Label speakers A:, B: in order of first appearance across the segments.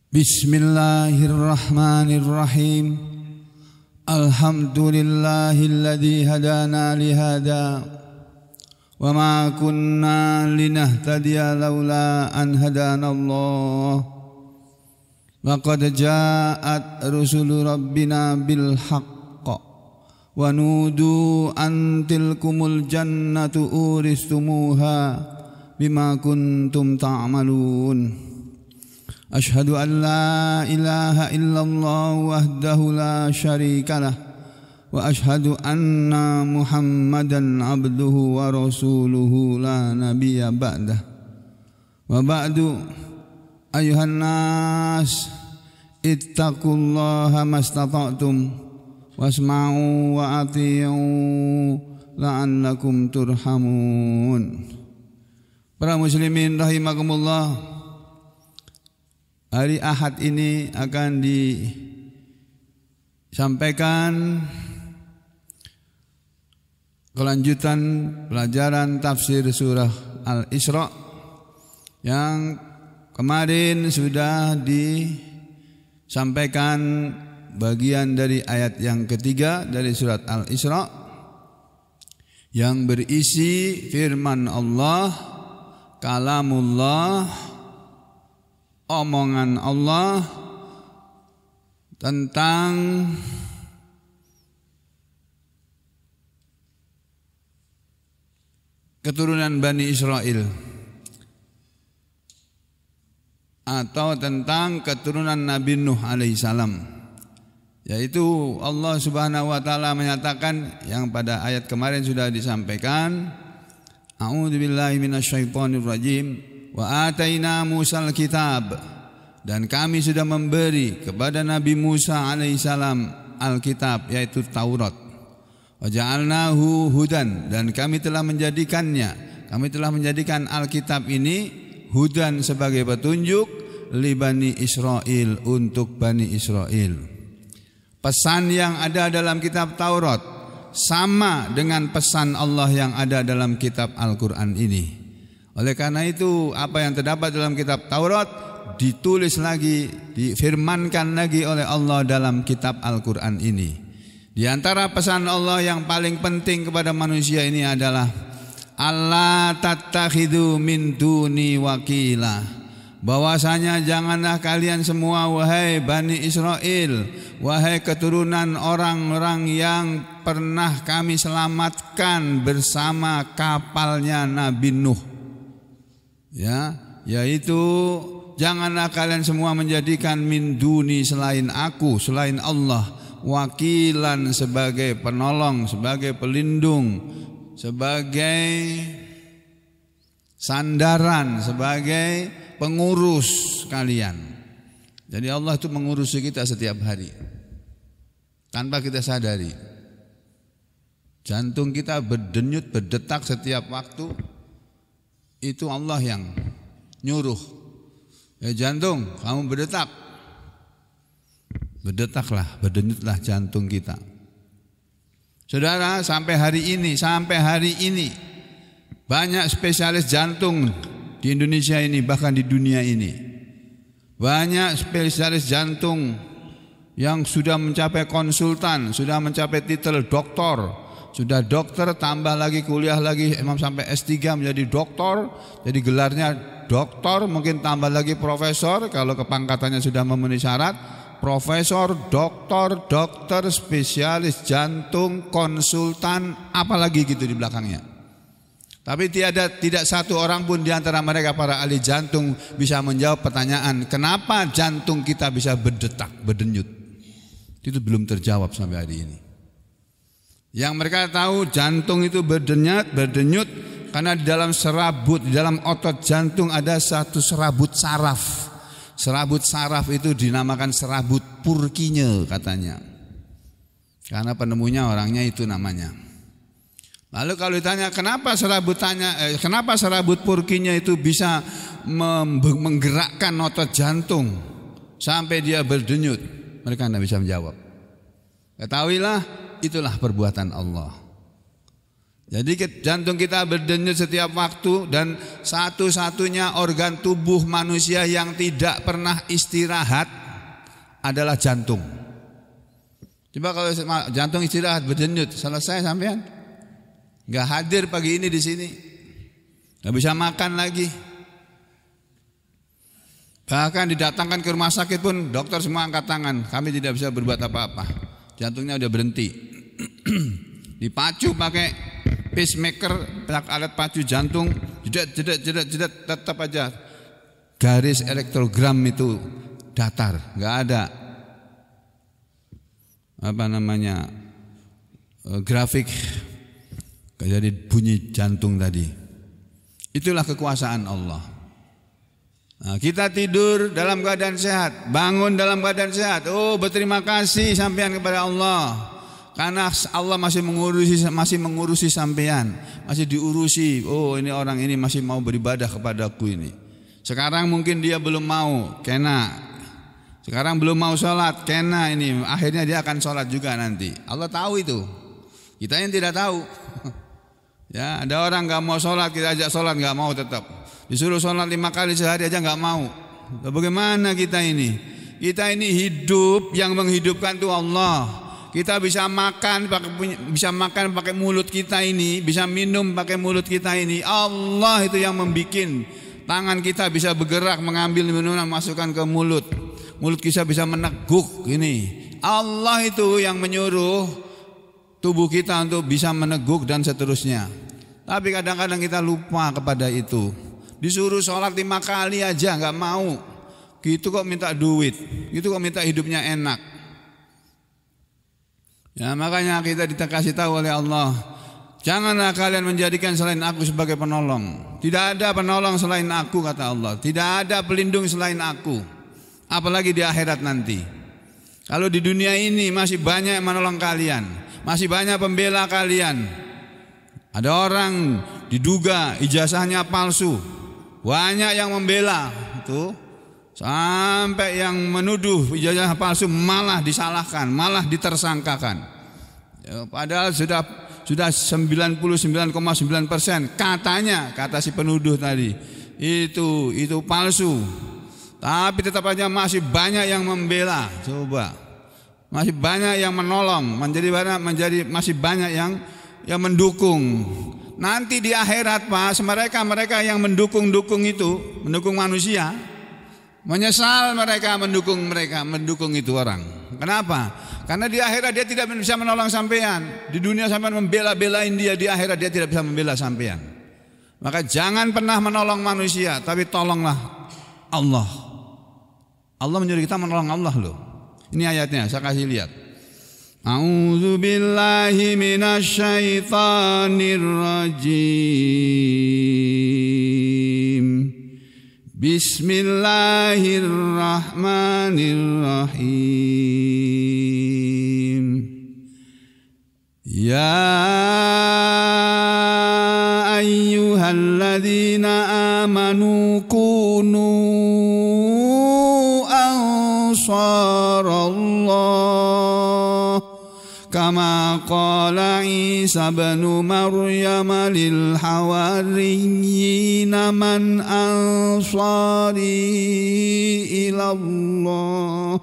A: Bismillahirrahmanirrahim. Alhamdulillahilladzi hadana lihada wa ma kunna linahtadiya laula an hadanallah. Laqad ja'at rusulu rabbina bil haqq wa nudu an tilkumul jannatu uristumuha bima kuntum ta'malun. Ashhadu an la ilaha illallah wahdahu la syarika lah wa ashhadu anna Muhammadan abduhu wa rasuluhu la nabiyya ba'dah. Wa ba'du ayuhan nas ittaqullaha mastata'tum wasma'u wa ati'u la'allakum turhamun. Para muslimin rahimakumullah, hari Ahad ini akan disampaikan kelanjutan pelajaran tafsir surah Al-Isra yang kemarin sudah disampaikan bagian dari ayat yang ketiga dari surat Al-Isra yang berisi firman Allah, kalamullah, omongan Allah tentang keturunan Bani Israel atau tentang keturunan Nabi Nuh alaihissalam, yaitu Allah subhanahu wa ta'ala menyatakan yang pada ayat kemarin sudah disampaikan, a'udzubillahi minasyaitonir rajim. Wa ataina Musal kitab, dan kami sudah memberi kepada Nabi Musa alaihissalam Alkitab, yaitu Taurat. Wa ja'alnahu hudan, dan kami telah menjadikan Alkitab ini hudan sebagai petunjuk li Bani Israel, untuk Bani Israel. Pesan yang ada dalam kitab Taurat sama dengan pesan Allah yang ada dalam kitab Al-Quran ini. Oleh karena itu, apa yang terdapat dalam kitab Taurat ditulis lagi, difirmankan lagi oleh Allah dalam kitab Al-Quran ini. Di antara pesan Allah yang paling penting kepada manusia ini adalah Allah tattakhidhu min duni wakila, bahwasanya janganlah kalian semua, wahai Bani Israel, wahai keturunan orang-orang yang pernah kami selamatkan bersama kapalnya Nabi Nuh, yaitu janganlah kalian semua menjadikan min duni, selain aku, selain Allah, wakilan, sebagai penolong, sebagai pelindung, sebagai sandaran, sebagai pengurus kalian. Jadi Allah itu mengurusi kita setiap hari tanpa kita sadari. Jantung kita berdenyut, berdetak setiap waktu, itu Allah yang nyuruh. Jantung, kamu berdetak, berdetaklah, berdenyutlah jantung kita. Saudara, sampai hari ini banyak spesialis jantung di Indonesia ini, bahkan di dunia ini. Banyak spesialis jantung yang sudah mencapai konsultan, sudah mencapai titel doktor. Sudah dokter, tambah lagi kuliah lagi, emang sampai S3 menjadi doktor. Jadi gelarnya doktor, mungkin tambah lagi profesor kalau kepangkatannya sudah memenuhi syarat. Profesor, dokter, spesialis jantung, konsultan, apalagi gitu di belakangnya. Tapi tidak satu orang pun di antara mereka para ahli jantung bisa menjawab pertanyaan, kenapa jantung kita bisa berdetak, berdenyut. Itu belum terjawab sampai hari ini. Yang mereka tahu jantung itu berdenyut karena di dalam serabut, di dalam otot jantung ada satu serabut saraf. Serabut saraf itu dinamakan serabut Purkinje katanya. Karena penemunya orangnya itu namanya. Lalu kalau ditanya kenapa serabut Purkinje itu bisa menggerakkan otot jantung sampai dia berdenyut, mereka tidak bisa menjawab. Ketahuilah, itulah perbuatan Allah. Jadi jantung kita berdenyut setiap waktu, dan satu-satunya organ tubuh manusia yang tidak pernah istirahat adalah jantung. Coba kalau jantung istirahat berdenyut, selesai sampean. Enggak hadir pagi ini di sini. Enggak bisa makan lagi. Bahkan didatangkan ke rumah sakit pun dokter semua angkat tangan, kami tidak bisa berbuat apa-apa. Jantungnya udah berhenti. Dipacu pakai pacemaker, alat pacu jantung, jedet, tetap aja garis elektrogram itu datar, nggak ada grafik jadi bunyi jantung tadi. Itulah kekuasaan Allah. Nah, kita tidur dalam keadaan sehat, bangun dalam keadaan sehat. Oh, berterima kasih sampean kepada Allah. Karena Allah masih mengurusi sampean, masih diurusi. Oh, ini orang ini masih mau beribadah kepadaku ini. Sekarang mungkin dia belum mau, kena. Sekarang belum mau sholat, kena ini. Akhirnya dia akan sholat juga nanti. Allah tahu itu. Kita yang tidak tahu. Ya, ada orang nggak mau sholat, kita ajak sholat nggak mau tetap. Disuruh sholat 5 kali sehari aja nggak mau. Bagaimana kita ini? Kita ini hidup, yang menghidupkan itu Allah. Kita bisa makan pakai mulut kita ini, bisa minum pakai mulut kita ini. Allah itu yang membuat tangan kita bisa bergerak mengambil minuman masukkan ke mulut. Mulut kita bisa meneguk ini. Allah itu yang menyuruh tubuh kita untuk bisa meneguk dan seterusnya. Tapi kadang-kadang kita lupa kepada itu. Disuruh sholat 5 kali aja nggak mau. Gitu kok minta duit, gitu kok minta hidupnya enak. Ya, makanya kita dikasih tahu oleh Allah, janganlah kalian menjadikan selain aku sebagai penolong. Tidak ada penolong selain aku, kata Allah. Tidak ada pelindung selain aku. Apalagi di akhirat nanti. Kalau di dunia ini masih banyak yang menolong kalian, masih banyak pembela kalian. Ada orang diduga ijazahnya palsu, banyak yang membela itu. Sampai yang menuduh ijazah palsu malah disalahkan, malah ditersangkakan. Ya, padahal sudah 99,9% katanya, kata si penuduh tadi itu palsu. Tapi tetap aja masih banyak yang membela. Coba, masih banyak yang menolong, menjadi masih banyak yang mendukung. Nanti di akhirat, Pak, mereka yang mendukung manusia. Menyesal mereka mendukung itu orang. Kenapa? Karena di akhirat dia tidak bisa menolong sampean. Di dunia sampean membela-belain dia, di akhirat dia tidak bisa membela sampean. Maka jangan pernah menolong manusia, tapi tolonglah Allah. Allah menyuruh kita menolong Allah loh. Ini ayatnya, saya kasih lihat. A'udzu billahi minasyaitonir rajim. Bismillahirrahmanirrahim. Ya ayyuhalladzina amanu kunu ansarallah kama qala Isa ibn Maryam lil hawariyina man ansari ila Allah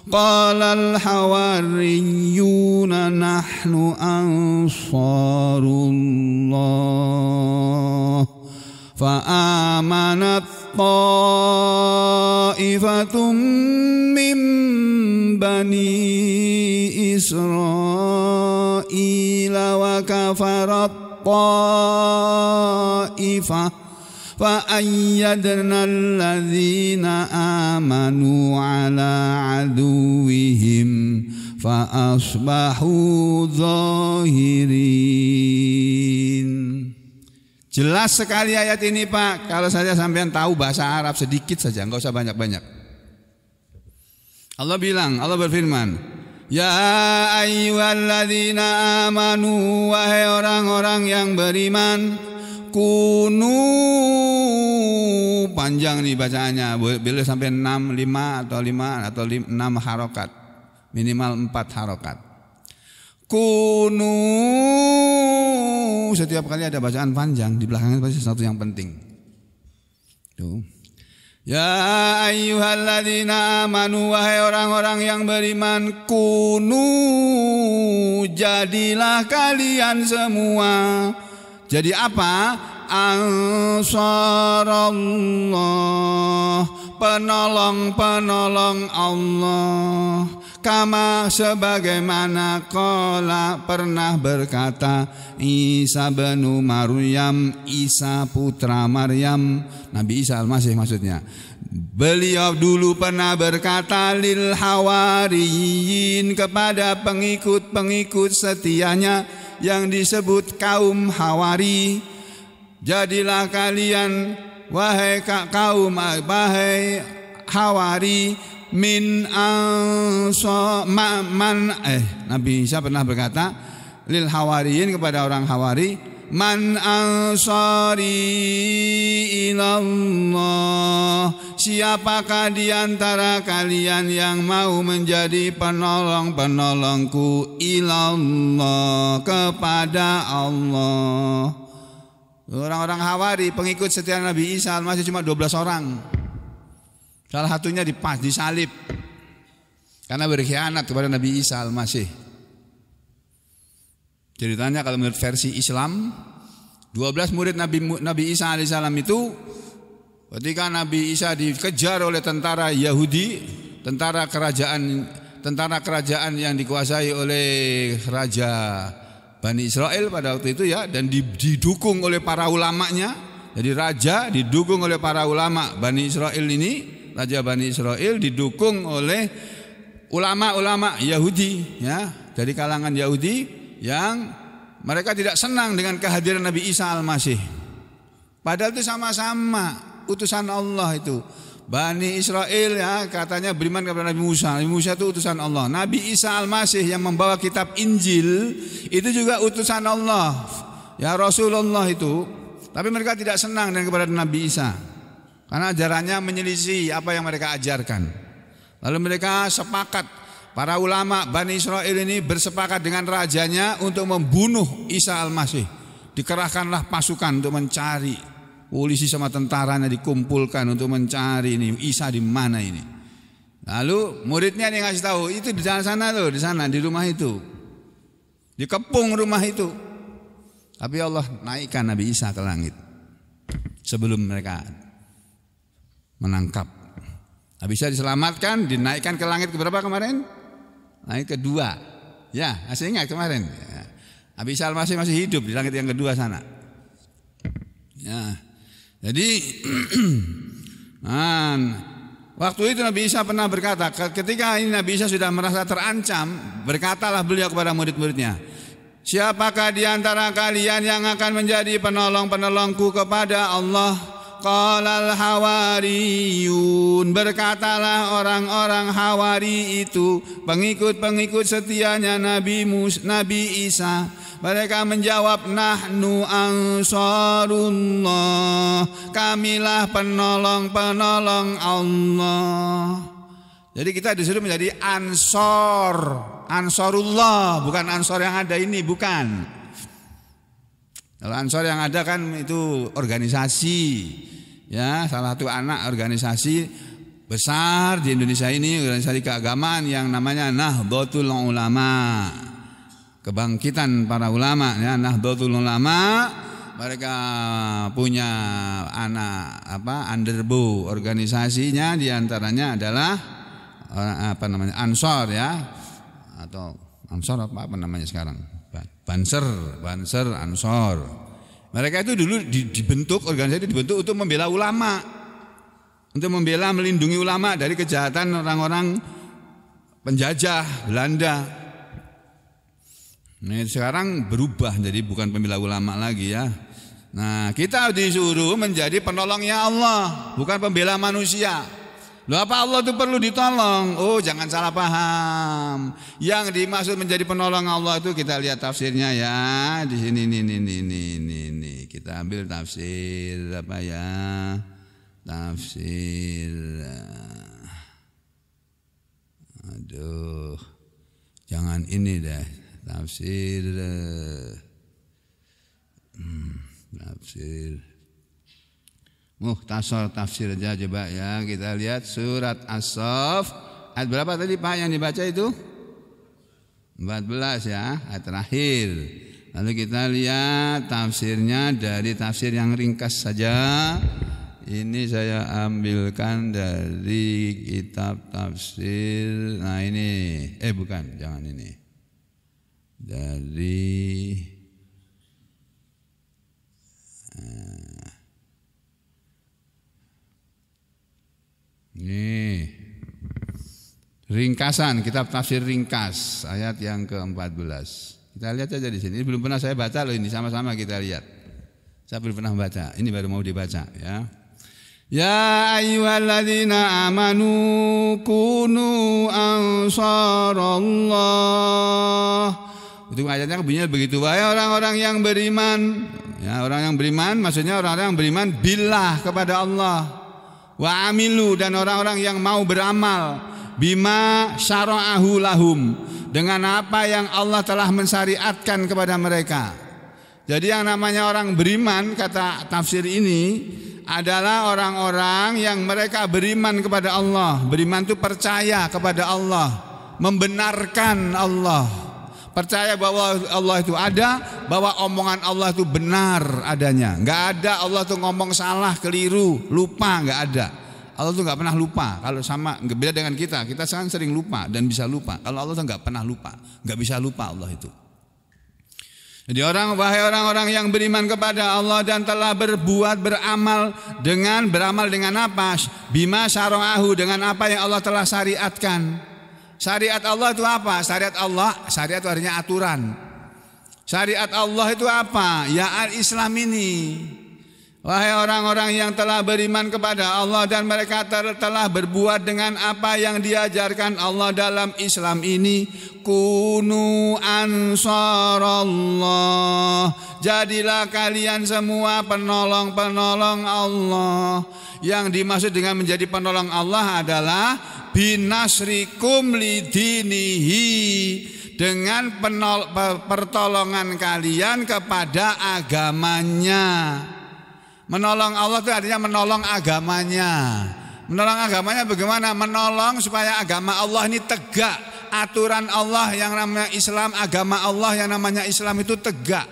A: qala al hawariyuna nahnu ansarullah fa amanat ta'ifatum min bani Israil wa kafarat ta'ifah fa ayyadna alladhina amanu ala aduwihim fa asbahu zahirin. Jelas sekali ayat ini, Pak. Kalau saja sampean tahu bahasa Arab sedikit saja, enggak usah banyak-banyak. Allah berfirman, ya ayyuhalladzina amanu, wahai orang-orang yang beriman, kunu, panjang nih bacaannya, boleh sampai 6 harokat, minimal 4 harokat. Kunu Setiap kali ada bacaan panjang di belakangnya pasti sesuatu yang penting. Tuh. Ya ayyuhalladzina amanu, wahai orang-orang yang beriman, kunu, jadilah kalian semua. Jadi apa? Ansarallah, penolong-penolong Allah. Kama, sebagaimana qala, pernah berkata Isa bin Maryam, Isa putra Maryam, Nabi Isa Al-Masih maksudnya. Beliau dulu pernah berkata lil hawariyin, kepada pengikut-pengikut setianya yang disebut kaum Hawari, jadilah kalian wahai kaum, wahai Hawari, min Nabi Isa pernah berkata lil hawariyin, kepada orang Hawari, man ansari ilallah, siapakah di antara kalian yang mau menjadi penolong-penolongku, ilallah, kepada Allah. Orang-orang Hawari, pengikut setia Nabi Isa Al-Masih cuma 12 orang. Salah satunya disalib karena berkhianat kepada Nabi Isa Al-Masih. Ceritanya kalau menurut versi Islam, 12 murid Nabi Isa alaihissalam itu ketika Nabi Isa dikejar oleh tentara Yahudi, tentara kerajaan yang dikuasai oleh raja Bani Israel pada waktu itu ya, dan didukung oleh para ulamanya. Jadi raja didukung oleh para ulama Bani Israel ini. Raja Bani Israel didukung oleh ulama-ulama Yahudi ya, dari kalangan Yahudi yang mereka tidak senang dengan kehadiran Nabi Isa Al-Masih. Padahal itu sama-sama utusan Allah itu. Bani Israel ya katanya beriman kepada Nabi Musa. Nabi Musa itu utusan Allah. Nabi Isa Al-Masih yang membawa kitab Injil itu juga utusan Allah. Ya Rasulullah itu. Tapi mereka tidak senang dengan kepada Nabi Isa, karena ajarannya menyelisih apa yang mereka ajarkan. Lalu mereka sepakat, para ulama Bani Israel ini bersepakat dengan rajanya untuk membunuh Isa Al-Masih. Dikerahkanlah pasukan untuk mencari, polisi sama tentaranya dikumpulkan untuk mencari ini Isa di mana ini. Lalu muridnya yang ngasih tahu, itu di sana loh, di sana, di rumah itu, dikepung rumah itu. Tapi Allah naikkan Nabi Isa ke langit sebelum mereka menangkap. Nabi Isa diselamatkan, dinaikkan ke langit keberapa kemarin? Langit kedua. Ya, masih ingat kemarin. Ya. Nabi Isa masih hidup di langit yang kedua sana. Ya. Jadi waktu itu Nabi Isa pernah berkata, ketika ini Nabi Isa sudah merasa terancam, berkatalah beliau kepada murid-muridnya, siapakah di antara kalian yang akan menjadi penolong-penolongku kepada Allah? Qalal hawariyun, berkatalah orang-orang Hawari itu, pengikut-pengikut setianya Nabi Isa. Mereka menjawab, nahnu ansarullah, kamilah penolong-penolong Allah. Jadi kita disuruh menjadi ansarullah, bukan ansor yang ada ini, bukan. Kalau ansor yang ada kan itu organisasi, ya, salah satu anak organisasi besar di Indonesia ini, organisasi keagamaan yang namanya Nahdlatul Ulama, kebangkitan para ulama, ya, Nahdlatul Ulama. Mereka punya underbow organisasinya, diantaranya adalah Ansor ya, atau Ansor apa namanya sekarang, Banser Ansor. Mereka itu dulu dibentuk, organisasi itu dibentuk untuk membela ulama, untuk membela, melindungi ulama dari kejahatan orang-orang penjajah Belanda. Nah, sekarang berubah jadi bukan pembela ulama lagi ya. Nah, kita disuruh menjadi penolongnya Allah, bukan pembela manusia. Loh, apa Allah itu perlu ditolong? Oh, jangan salah paham. Yang dimaksud menjadi penolong Allah itu kita lihat tafsirnya ya. Di sini nih. Kita ambil tafsir apa ya? Tafsir. Aduh. Jangan ini deh. Tafsir Tafsir Mukhtasar tafsir aja coba ya. Kita lihat surat As-Saff ayat berapa tadi Pak yang dibaca itu? 14 ya, ayat terakhir. Lalu kita lihat tafsirnya dari tafsir yang ringkas saja. Ini saya ambilkan dari kitab tafsir. Nah ini, bukan, jangan ini. Dari ini ringkasan, kitab tafsir ringkas ayat yang ke-14. Kita lihat saja di sini. Ini belum pernah saya baca loh, ini sama-sama kita lihat. Saya belum pernah baca. Ini baru mau dibaca ya. Ya ayyuhalladzina amanu kunu ansarallah. Itu ayatnya bunyinya begitu. Wahai orang-orang yang beriman. Ya, orang yang beriman maksudnya orang-orang yang beriman billah kepada Allah. Wa amilu, dan orang-orang yang mau beramal bima syara'ahu lahum, dengan apa yang Allah telah mensyariatkan kepada mereka. Jadi yang namanya orang beriman, kata tafsir ini, adalah orang-orang yang mereka beriman kepada Allah. Beriman itu percaya kepada Allah, membenarkan Allah, percaya bahwa Allah itu ada, bahwa omongan Allah itu benar adanya. Enggak ada Allah tuh ngomong salah, keliru, lupa, enggak ada. Allah tuh enggak pernah lupa. Kalau sama, beda dengan kita sekarang sering lupa dan bisa lupa. Kalau Allah tuh enggak pernah lupa, enggak bisa lupa Allah itu. Jadi wahai orang-orang yang beriman kepada Allah dan telah beramal dengan apa? Bima syara'ahu, dengan apa yang Allah telah syariatkan. Syariat Allah itu apa? Syariat itu artinya aturan. Syariat Allah itu apa? Ya al-Islam ini. Wahai orang-orang yang telah beriman kepada Allah dan mereka telah berbuat dengan apa yang diajarkan Allah dalam Islam ini, kunu ansarallah, jadilah kalian semua penolong-penolong Allah. Yang dimaksud dengan menjadi penolong Allah adalah binasrikum lidinihi, dengan pertolongan kalian kepada agamanya. Menolong Allah itu artinya menolong agamanya. Menolong agamanya bagaimana? Menolong supaya agama Allah ini tegak. Aturan Allah yang namanya Islam, agama Allah yang namanya Islam itu tegak,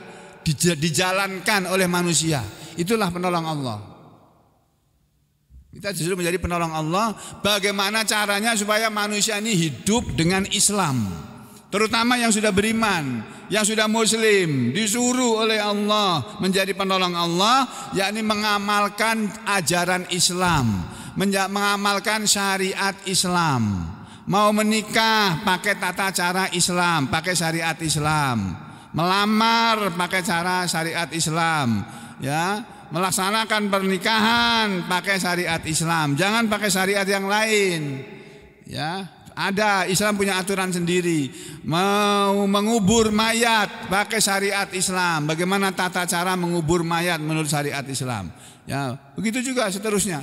A: dijalankan oleh manusia. Itulah penolong Allah. Kita justru menjadi penolong Allah. Bagaimana caranya supaya manusia ini hidup dengan Islam, terutama yang sudah beriman, yang sudah muslim, disuruh oleh Allah menjadi penolong Allah, yakni mengamalkan ajaran Islam, mengamalkan syariat Islam. Mau menikah pakai tata cara Islam, pakai syariat Islam. Melamar pakai cara syariat Islam, ya. Melaksanakan pernikahan pakai syariat Islam. Jangan pakai syariat yang lain, ya. Ada, Islam punya aturan sendiri. Mau mengubur mayat pakai syariat Islam. Bagaimana tata cara mengubur mayat menurut syariat Islam? Ya, begitu juga seterusnya.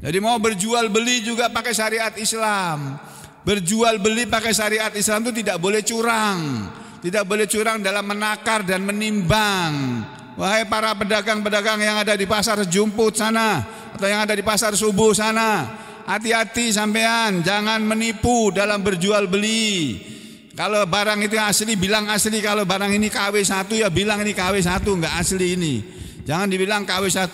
A: Jadi mau berjual beli juga pakai syariat Islam. Berjual beli pakai syariat Islam itu tidak boleh curang. Tidak boleh curang dalam menakar dan menimbang. Wahai para pedagang-pedagang yang ada di pasar Jumput sana, atau yang ada di pasar Subuh sana, hati-hati sampean, jangan menipu dalam berjual beli. Kalau barang itu asli, bilang asli. Kalau barang ini KW1, ya bilang ini KW1, enggak asli ini. Jangan dibilang KW1,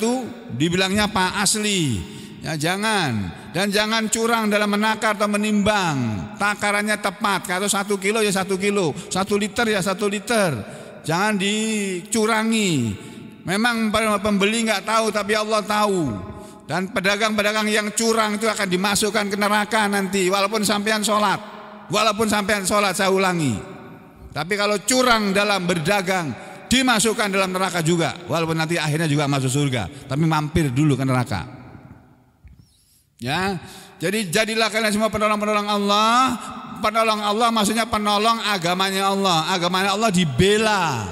A: dibilangnya Pak asli. Ya jangan. Dan jangan curang dalam menakar atau menimbang. Takarannya tepat. Kalau 1 kilo ya 1 kilo, 1 liter ya 1 liter. Jangan dicurangi. Memang pembeli enggak tahu, tapi Allah tahu. Dan pedagang-pedagang yang curang itu akan dimasukkan ke neraka nanti, walaupun sampean sholat. Walaupun sampean sholat, saya ulangi. Tapi kalau curang dalam berdagang, dimasukkan dalam neraka juga. Walaupun nanti akhirnya juga masuk surga, tapi mampir dulu ke neraka. Ya, jadi jadilah kalian semua penolong-penolong Allah. Penolong Allah maksudnya penolong agamanya Allah. Agamanya Allah dibela.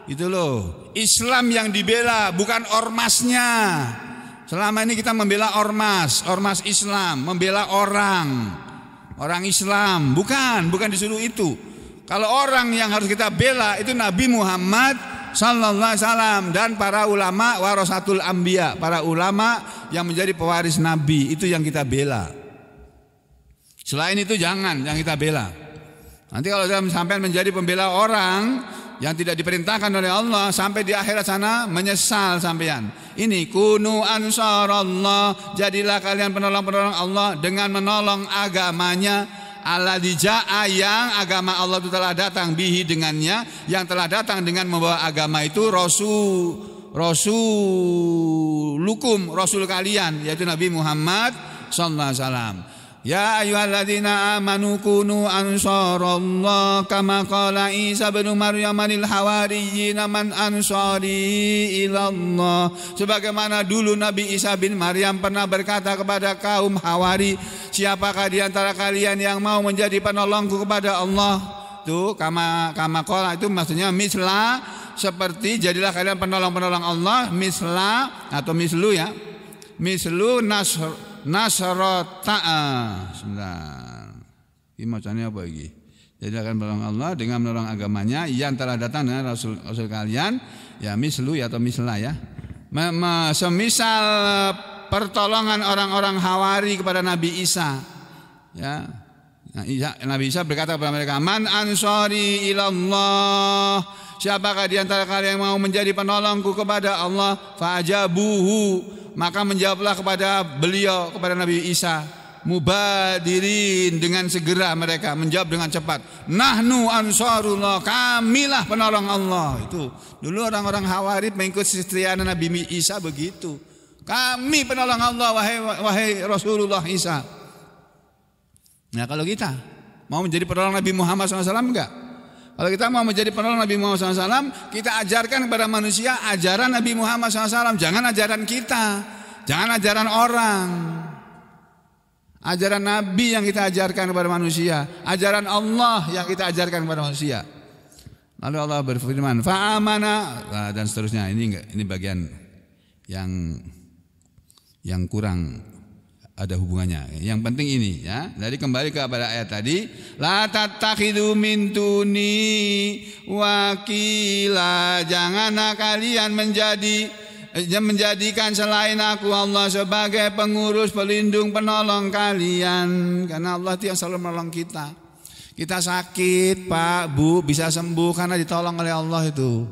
A: Itu loh. Islam yang dibela, bukan ormasnya. Selama ini kita membela ormas Islam, membela orang Islam, bukan disuruh itu. Kalau orang yang harus kita bela itu Nabi Muhammad sallallahu alaihi wasallam, dan para ulama warasatul anbiya, para ulama yang menjadi pewaris nabi, itu yang kita bela. Selain itu jangan yang kita bela. Nanti kalau sampai menjadi pembela orang yang tidak diperintahkan oleh Allah, sampai di akhirat sana menyesal sampean. Ini kunu ansarallah, jadilah kalian penolong-penolong Allah dengan menolong agamanya. Alladzi jaa, yang agama Allah itu telah datang bihi dengannya, yang telah datang dengan membawa agama itu rasulukum, rasul kalian, yaitu Nabi Muhammad sallallahu alaihi wasallam. Ya ayyuhalladzina amanu kunu ansarallah kama qala Isa bin Maryam lil hawariyyin man ansari ilallah. Sebagaimana dulu Nabi Isa bin Maryam pernah berkata kepada kaum Hawari, siapakah di antara kalian yang mau menjadi penolongku kepada Allah? Tuh kama qala itu maksudnya misla, seperti jadilah kalian penolong-penolong Allah, misla atau mislu ya. Mislu Nasrata. Sebentar. Ini macamnya apa lagi? Jadi akan menolong Allah dengan menolong agamanya yang telah datang dengan rasul kalian, ya mislu ya atau misla ya. Semisal pertolongan orang-orang Hawari kepada Nabi Isa. Ya. Nabi Isa berkata kepada mereka, "Man ansari ilallah." Siapakah di antara kalian yang mau menjadi penolongku kepada Allah? Fa'ajabuhu, maka menjawablah kepada beliau, kepada Nabi Isa, mubadirin, dengan segera mereka menjawab dengan cepat, nahnu ansarullah, kamilah penolong Allah. Itu dulu orang-orang Hawari mengikut setriaan Nabi Isa begitu. Kami penolong Allah, wahai Rasulullah Isa. Nah kalau kita mau menjadi penolong Nabi Muhammad SAW enggak? Kalau kita mau menjadi penolong Nabi Muhammad SAW, kita ajarkan kepada manusia ajaran Nabi Muhammad SAW. Jangan ajaran kita, jangan ajaran orang. Ajaran Nabi yang kita ajarkan kepada manusia, ajaran Allah yang kita ajarkan kepada manusia. Lalu Allah berfirman, fa'amana, dan seterusnya. Ini bagian yang kurang ada hubungannya. Yang penting ini ya. Jadi kembali kepada ayat tadi, la tattakhidu min duni wakila, janganlah kalian menjadikan selain aku Allah sebagai pengurus, pelindung, penolong kalian. Karena Allah itu yang selalu menolong kita. Kita sakit Pak, Bu, bisa sembuh karena ditolong oleh Allah itu.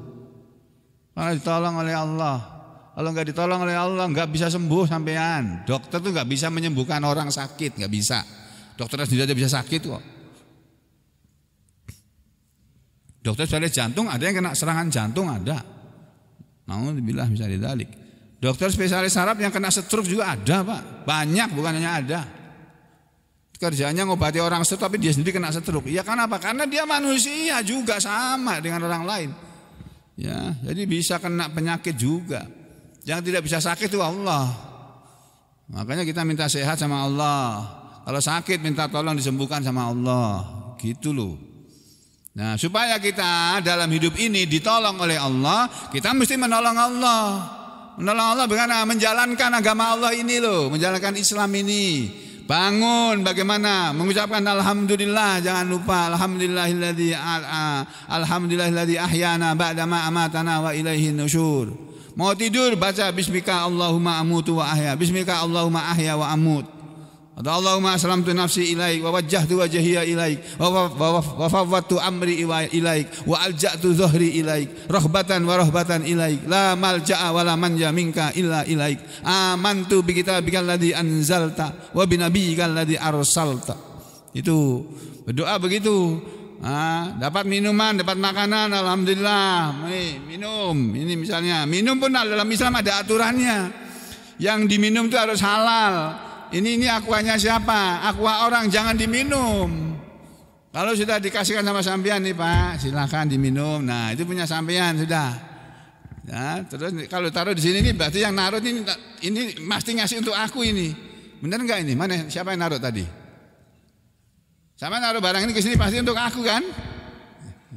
A: Karena ditolong oleh Allah. Kalau nggak ditolong oleh Allah nggak bisa sembuh sampean. Dokter tuh nggak bisa menyembuhkan orang sakit, nggak bisa. Dokter sendiri aja bisa sakit kok. Dokter spesialis jantung ada yang kena serangan jantung ada. Nauzubillah bisa didalik. Dokter spesialis saraf yang kena stroke juga ada Pak. Banyak, bukan hanya ada. Kerjanya ngobati orang stroke tapi dia sendiri kena stroke. Ya kenapa? Karena dia manusia juga sama dengan orang lain. Ya, jadi bisa kena penyakit juga. Yang tidak bisa sakit itu Allah. Makanya kita minta sehat sama Allah. Kalau sakit minta tolong disembuhkan sama Allah. Gitu loh. Nah, supaya kita dalam hidup ini ditolong oleh Allah, kita mesti menolong Allah. Menolong Allah bagaimana? Menjalankan agama Allah ini loh, menjalankan Islam ini. Bangun bagaimana? Mengucapkan alhamdulillah, jangan lupa alhamdulillahilladzi ahyana ba'da ma amatana wa ilaihin nusyur. Mau tidur baca bismika Allahumma amutu wa ahya, bismika Allahumma ahya wa amut, atau Allahumma aslamtu nafsi ilaik wa wajjahtu wajhiya ilaik wa fawwadtu amri ilaik wa alja'tu dhuhri ilaik rahbatan wa rahbatan ilaik la malja'a wa la manja minka illa ilaik amantu bi kitabikal ladzi anzalta wa bi nabiyyikal ladzi arsalta. Itu berdoa begitu. Dapat minuman, dapat makanan, alhamdulillah, minum. Ini misalnya, minum pun dalam Islam ada aturannya. Yang diminum itu harus halal. Ini aquanya siapa? Aqua orang, jangan diminum. Kalau sudah dikasihkan sama sampean nih Pak, silakan diminum. Nah itu punya sampean sudah. Ya, terus kalau taruh di sini nih berarti yang naruh ini mesti ngasih untuk aku ini. Benar nggak ini? Mana siapa yang naruh tadi? Sama naruh barang ini ke sini pasti untuk aku kan?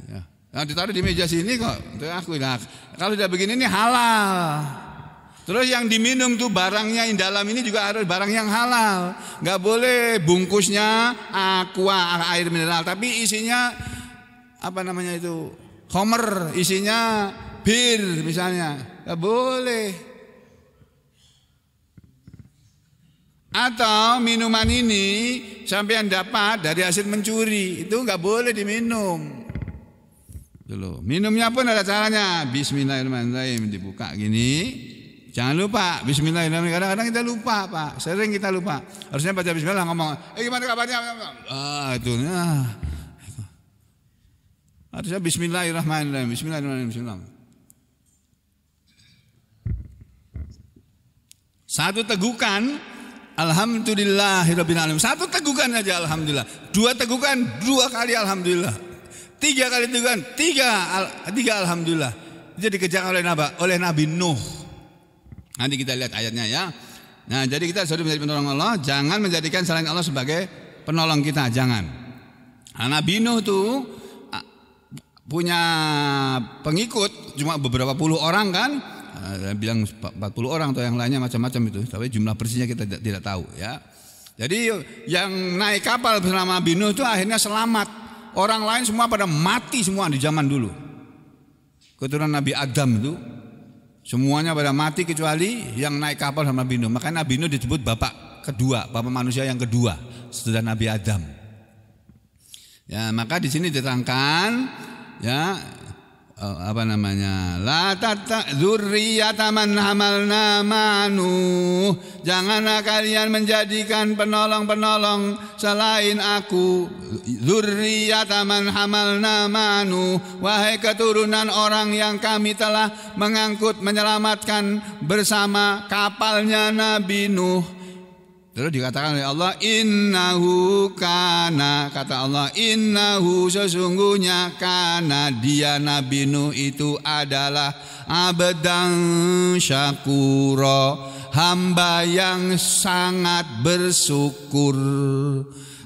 A: Ya. Nah, ditaruh di meja sini kok untuk aku. Nah, kalau udah begini ini halal. Terus yang diminum tuh barangnya yang dalam ini juga harus barang yang halal. Nggak boleh bungkusnya aqua, air mineral, tapi isinya apa namanya itu? Homer, isinya bir misalnya, nggak boleh. Atau minuman ini sampean dapat dari hasil mencuri, itu nggak boleh diminum. Dulu. Minumnya pun ada caranya. Bismillahirrahmanirrahim, dibuka gini. Jangan lupa Bismillahirrahmanirrahim. Kadang-kadang kita lupa, Pak. Sering kita lupa. Harusnya baca Bismillah, ngomong, gimana kabarnya? Itu. Harusnya Bismillahirrahmanirrahim. Bismillahirrahmanirrahim. Satu tegukan, Alhamdulillahirabbil alamin. Satu tegukan aja alhamdulillah. Dua tegukan, 2 kali alhamdulillah. 3 kali tegukan, 3 alhamdulillah. Jadi dikerjakan oleh Nabi Nuh. Nanti kita lihat ayatnya ya. Nah, jadi kita sudah menjadi penolong Allah, jangan menjadikan selain Allah sebagai penolong kita, jangan. Nah, Nabi Nuh itu punya pengikut cuma beberapa puluh orang kan. Bilang 40 orang atau yang lainnya macam-macam itu, tapi jumlah persisnya kita tidak tahu ya. Jadi yang naik kapal bersama Nabi Nuh itu akhirnya selamat. Orang lain semua pada mati semua di zaman dulu. Keturunan Nabi Adam itu semuanya pada mati kecuali yang naik kapal sama Nabi Nuh. Makanya Nabi Nuh disebut bapak kedua, bapak manusia yang kedua setelah Nabi Adam. Ya, maka di sini diterangkan ya, apa namanya, la dzurriyyata man hamalna ma'nu, janganlah kalian menjadikan penolong-penolong selain aku. Dzurriyyata man hamalna ma'nu, wahai keturunan orang yang kami telah mengangkut menyelamatkan bersama kapalnya Nabi Nuh. Terus dikatakan oleh Allah, innahu kana, kata Allah, innahu sesungguhnya kana, dia Nabi Nuh itu adalah abdan syakura, hamba yang sangat bersyukur.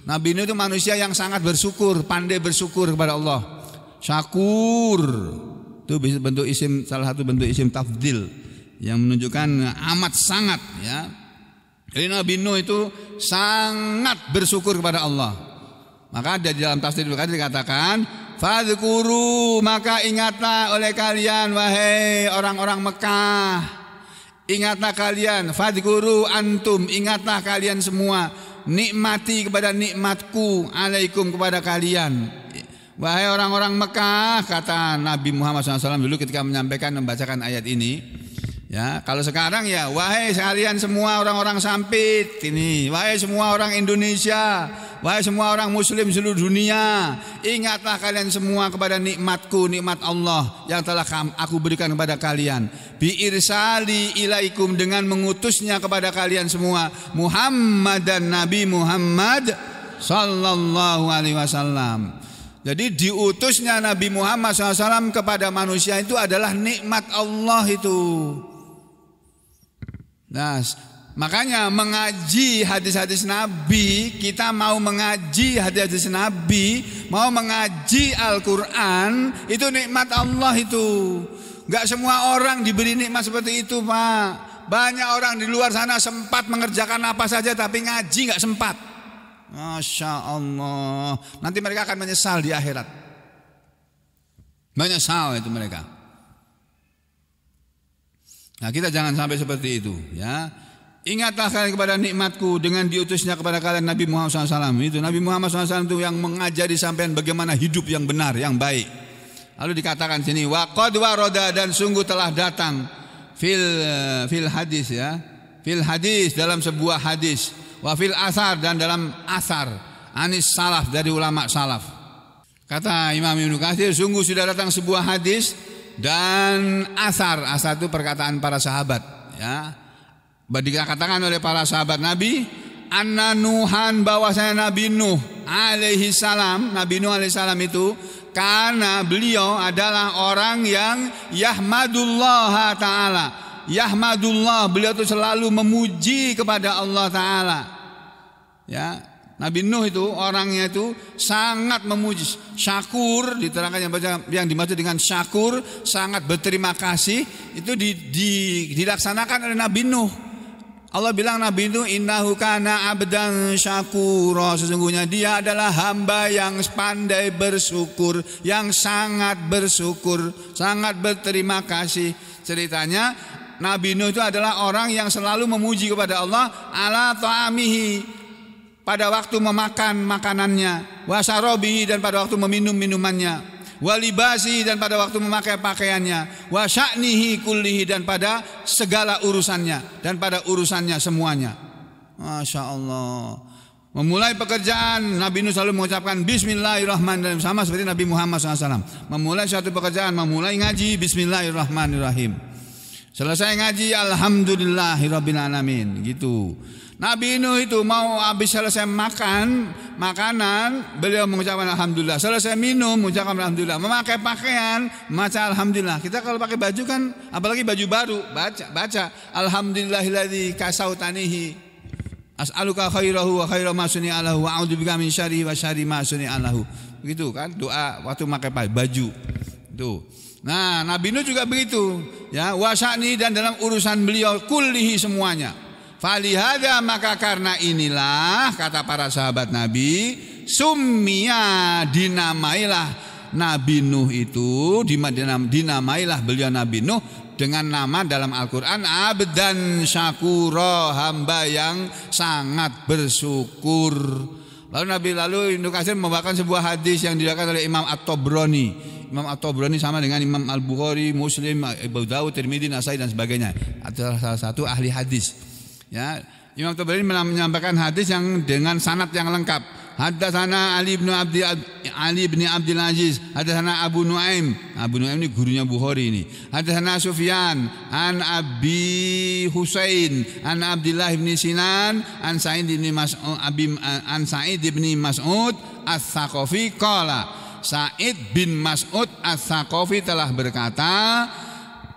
A: Nabi Nuh itu manusia yang sangat bersyukur, pandai bersyukur kepada Allah. Syakur itu bentuk isim, salah satu bentuk isim tafdil yang menunjukkan amat sangat ya. Jadi Nabi Nuh itu sangat bersyukur kepada Allah. Maka di dalam tafsir dikatakan, fadzkuru, maka ingatlah oleh kalian wahai orang-orang Mekah. Ingatlah kalian, fadzkuru antum, ingatlah kalian semua, nikmati kepada nikmatku alaikum kepada kalian. Wahai orang-orang Mekah, kata Nabi Muhammad SAW dulu ketika menyampaikan, membacakan ayat ini. Ya, kalau sekarang ya, wahai sekalian semua orang-orang Sampit ini, wahai semua orang Indonesia, wahai semua orang Muslim seluruh dunia, ingatlah kalian semua kepada nikmatku, nikmat Allah yang telah aku berikan kepada kalian. Bi irsali ilaikum, dengan mengutusnya kepada kalian semua, Muhammad dan Nabi Muhammad sallallahu alaihi wasallam. Jadi diutusnya Nabi Muhammad SAW kepada manusia itu adalah nikmat Allah itu. Nah, makanya mengaji hadis-hadis Nabi, kita mau mengaji hadis-hadis Nabi, mau mengaji Al-Quran, itu nikmat Allah itu. Gak semua orang diberi nikmat seperti itu, Pak. Banyak orang di luar sana sempat mengerjakan apa saja, tapi ngaji gak sempat. Masya Allah, nanti mereka akan menyesal di akhirat. Menyesal itu mereka. Nah, kita jangan sampai seperti itu ya. Ingatlah kalian kepada nikmatku dengan diutusnya kepada kalian Nabi Muhammad SAW. Itu Nabi Muhammad SAW itu yang mengajari sampean bagaimana hidup yang benar, yang baik. Lalu dikatakan sini, wa qad warada, dan sungguh telah datang fil hadis ya, fil hadis, dalam sebuah hadis, wa fil asar, dan dalam asar anis salaf, dari ulama salaf. Kata Imam Ibnu Katsir, sungguh sudah datang sebuah hadis dan asar. Asar itu perkataan para sahabat ya. Dikatakan oleh para sahabat Nabi, anna Nuhan, bahwasanya Nabi Nuh alaihi salam, Nabi Nuh alaihi salam itu, karena beliau adalah orang yang yahmadullah ta'ala. Yahmadullah, beliau itu selalu memuji kepada Allah Ta'ala ya. Nabi Nuh itu orangnya itu sangat memuji, syakur, diterangkan yang dimaksud dengan syakur, sangat berterima kasih, itu dilaksanakan oleh Nabi Nuh. Allah bilang Nabi Nuh innahu kana abdan syakura, sesungguhnya dia adalah hamba yang pandai bersyukur, yang sangat bersyukur, sangat berterima kasih. Ceritanya Nabi Nuh itu adalah orang yang selalu memuji kepada Allah ala ta'amihi, pada waktu memakan makanannya, wa syarabihi, dan pada waktu meminum minumannya, wa libasi, dan pada waktu memakai pakaiannya, wa sya'nihi kullihi, dan pada segala urusannya, dan pada urusannya semuanya. Masya Allah. Memulai pekerjaan Nabi Nuh selalu mengucapkan Bismillahirrahmanirrahim, sama seperti Nabi Muhammad SAW. Memulai suatu pekerjaan, memulai ngaji Bismillahirrahmanirrahim. Selesai ngaji Alhamdulillahirabbil alamin, gitu. Nabi Nuh itu mau habis selesai makan makanan, beliau mengucapkan alhamdulillah. Selesai minum, mengucapkan alhamdulillah. Memakai pakaian, baca alhamdulillah. Kita kalau pakai baju kan, apalagi baju baru, baca alhamdulillahilladzi kasautanihi as'aluka khairahu wa khaira ma suni'alahu wa a'udzubika min syarrihi wa syarri ma suni'alahu. Begitu kan doa waktu memakai baju. Tuh. Nah, Nabi Nuh juga begitu, ya, wasani, dan dalam urusan beliau kullihi semuanya. Falihada, maka karena inilah, kata para sahabat Nabi, summiya, dinamailah Nabi Nuh itu, dinamailah beliau Nabi Nuh dengan nama dalam Al-Quran abdan syakura, hamba yang sangat bersyukur. Lalu Ibnu Katsir membawakan sebuah hadis yang diriwayatkan oleh Imam At-Tabrani. Imam At-Tabrani sama dengan Imam Al-Bukhari, Muslim, Abu Dawud, Tirmidzi, Nasai, dan sebagainya. Adalah salah satu ahli hadis. Ya, Imam Tabrani menyampaikan hadis yang dengan sanad yang lengkap. Hadatsana Ali bin Abdul Aziz, hadatsana Abu Nuaim. Abu Nuaim ini gurunya Bukhari ini. Hadatsana Sufyan an Abi Husain an Abdullah bin Sinan an Sa'id bin Mas'ud Ats-Tsaqafi qala. Sa'id bin Mas'ud Ats-Tsaqafi telah berkata,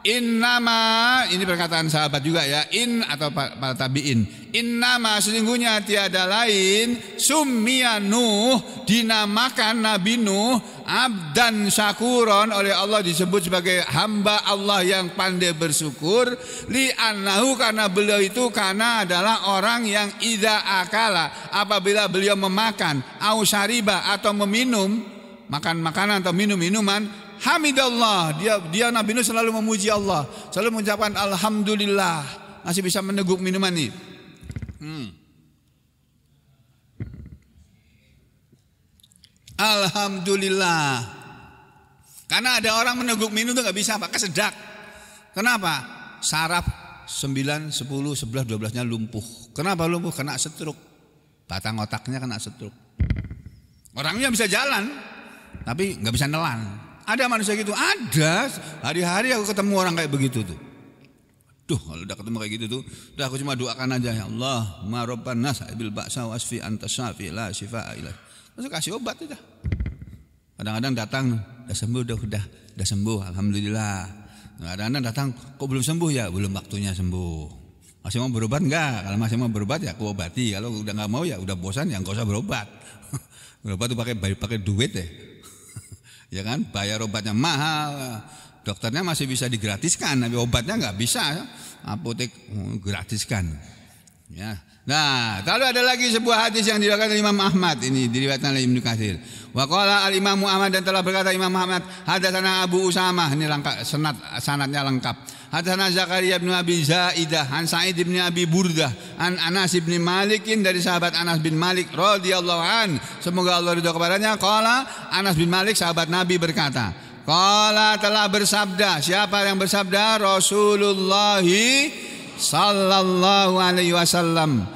A: innama, ini perkataan sahabat juga ya, atau para tabi'in, innama, sesungguhnya tiada lain, summiya Nuh, dinamakan Nabi Nuh abdan syakuron, oleh Allah disebut sebagai hamba Allah yang pandai bersyukur, li'annahu, karena beliau itu karena adalah orang yang idza akala, apabila beliau memakan, au syariba, atau meminum, makan makanan atau minum minuman, hamidallah, dia Nabi Nuh selalu memuji Allah, selalu mengucapkan alhamdulillah, masih bisa meneguk minuman nih. Alhamdulillah. Karena ada orang meneguk minum itu nggak bisa, pakai sedak. Kenapa? Saraf 9, 10, 11, 12-nya lumpuh. Kenapa lumpuh? Kena stroke. Batang otaknya kena stroke. Orangnya bisa jalan, tapi nggak bisa nelan. Ada manusia gitu, ada. Hari-hari aku ketemu orang kayak begitu tuh. Duh, kalau udah ketemu kayak gitu tuh, udah aku cuma doakan aja, ya Allah, ma rabban nas bil ba'sa wasfi anta syafi la syifaa illa. Terus kasih obat udah. Kadang-kadang datang, udah sembuh, udah sembuh, alhamdulillah. Kadang-kadang datang, kok belum sembuh ya? Belum waktunya sembuh. Masih mau berobat enggak? Kalau masih mau berobat ya aku obati. Kalau udah enggak mau ya udah bosan ya enggak usah berobat. Berobat tuh pakai duit ya. Ya kan, bayar obatnya mahal, dokternya masih bisa digratiskan, tapi obatnya nggak bisa, apotek gratiskan. Ya. Nah, lalu ada lagi sebuah hadis yang diriwayatkan oleh Imam Ahmad, ini diriwayatkan oleh Ibnu Katsir. Wa qala al-Imam Ahmad, dan telah berkata Imam Ahmad, hadatsana Abu Usamah, ini lengkap, sanadnya lengkap. Hadatsana Zakaria bin Abi Zaidah an Sa'id bin Abi Burdah an Anas bin Malik, dari sahabat Anas bin Malik radhiyallahu an, semoga Allah ridha kepadanya. Qala, Anas bin Malik sahabat Nabi berkata, qala, telah bersabda, siapa yang bersabda? Rasulullah sallallahu alaihi wasallam.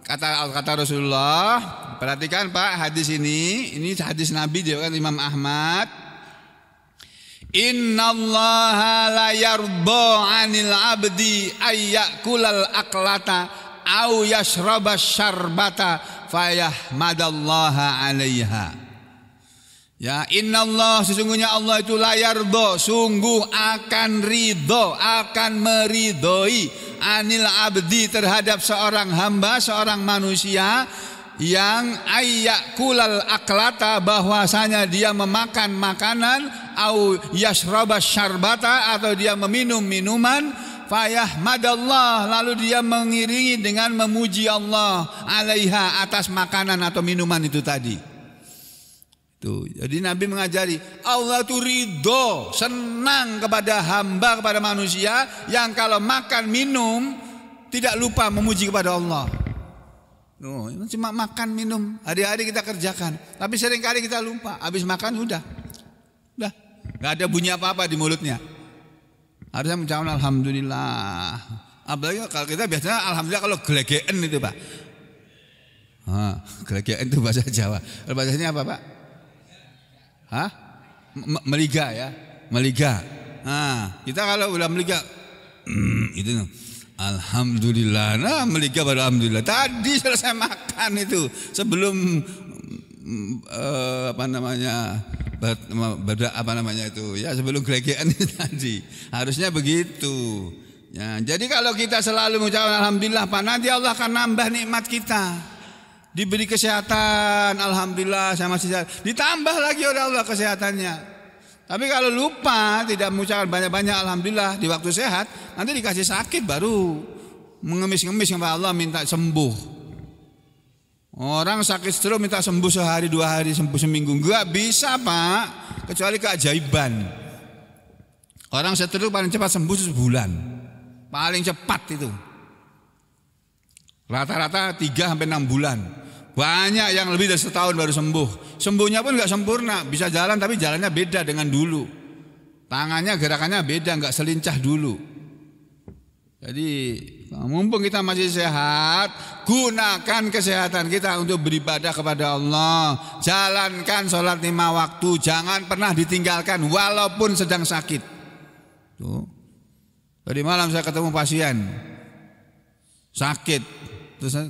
A: Kata Rasulullah, perhatikan Pak hadis ini hadis Nabi juga kan Imam Ahmad. Innallaha la yarda 'anil 'abdi ayyakulal aklata au yashraba syarbata fayahmadallaha 'alaiha. Ya, innallah, sesungguhnya Allah itu la yarda, sungguh akan ridho, akan meridhoi, 'anil 'abdi, terhadap seorang hamba, seorang manusia yang ayyakulal aklata, bahwasanya dia memakan makanan, au yashraba syarbata, atau dia meminum minuman, fayahmadallah, lalu dia mengiringi dengan memuji Allah alaiha, atas makanan atau minuman itu tadi. Tuh, jadi Nabi mengajari Allah itu ridho, senang kepada hamba, kepada manusia yang kalau makan minum tidak lupa memuji kepada Allah. No, cuma makan minum hari-hari kita kerjakan, tapi seringkali kita lupa. Habis makan udah, nggak ada bunyi apa-apa di mulutnya. Harusnya mengucapkan alhamdulillah. Apalagi kalau kita biasanya alhamdulillah kalau gelegean itu Pak. Gelegean itu bahasa Jawa. Kalau bahasanya apa Pak? Meliga ya, meliga. Kita kalau udah meliga, itu alhamdulillah, meliga baru alhamdulillah. Tadi selesai makan itu sebelum sebelum gelegean itu tadi. Harusnya begitu. Ya, jadi kalau kita selalu mengucapkan alhamdulillah Pak, nanti Allah akan nambah nikmat kita. Diberi kesehatan, alhamdulillah saya masih sehat. Ditambah lagi oleh Allah kesehatannya. Tapi kalau lupa tidak mengucapkan banyak-banyak alhamdulillah di waktu sehat, nanti dikasih sakit baru mengemis-ngemis kepada Allah minta sembuh. Orang sakit stroke minta sembuh sehari, 2 hari, sembuh seminggu, enggak bisa Pak, kecuali keajaiban. Orang stroke paling cepat sembuh sebulan, paling cepat itu. Rata-rata 3-6 bulan. Banyak yang lebih dari setahun baru sembuh. Sembuhnya pun enggak sempurna, bisa jalan tapi jalannya beda dengan dulu. Tangannya gerakannya beda, enggak selincah dulu. Jadi mumpung kita masih sehat, gunakan kesehatan kita untuk beribadah kepada Allah. Jalankan sholat 5 waktu, jangan pernah ditinggalkan walaupun sedang sakit. Tuh. Tadi malam saya ketemu pasien sakit,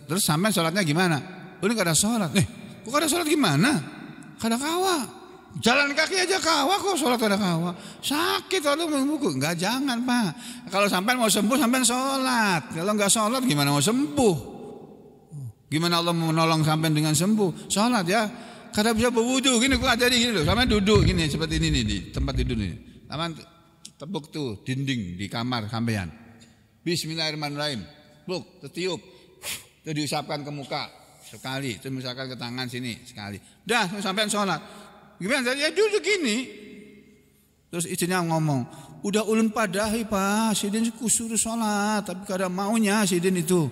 A: terus sampai sholatnya gimana? Ini gak ada sholat. Kok gak ada sholat gimana? Gak ada kawa. Jalan kaki aja kawa, kok sholat ada kawa. Sakit lalu memukul. Enggak, jangan Pak. Kalau sampai mau sembuh sampai sholat. Kalau enggak sholat gimana mau sembuh? Gimana Allah mau menolong sampai dengan sembuh? Sholat ya. Kada bisa berwudu gini, kok ajari gini loh. Sampai duduk gini seperti ini nih di tempat tidur nih. Sampai tepuk tuh dinding di kamar sampean. Bismillahirrahmanirrahim. Pluk, tertiup. Itu diusapkan ke muka sekali, terus misalkan ke tangan sini sekali. Dah sampean sholat. Gimana? Ya duduk gini. Terus istrinya ngomong, udah ulun padahi Pak, sidin kusuruh sholat, tapi kada maunya sidin itu.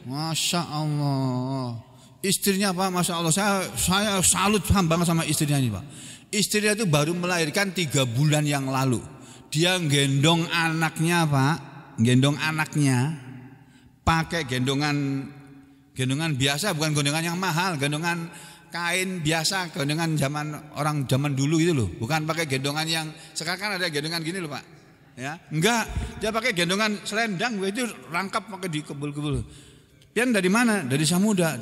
A: Masya Allah. Istrinya Pak, Masya Allah, saya salut banget sama istrinya ini Pak. Istrinya itu baru melahirkan 3 bulan yang lalu. Dia gendong anaknya Pak, gendong anaknya, pakai gendongan biasa, bukan gendongan yang mahal, gendongan kain biasa, gendongan orang zaman dulu gitu loh, bukan pakai gendongan yang sekarang kan ada gendongan gini loh Pak, ya enggak, dia pakai gendongan selendang, itu rangkap pakai di kebul-kebul. Pian dari mana? Dari Samuda.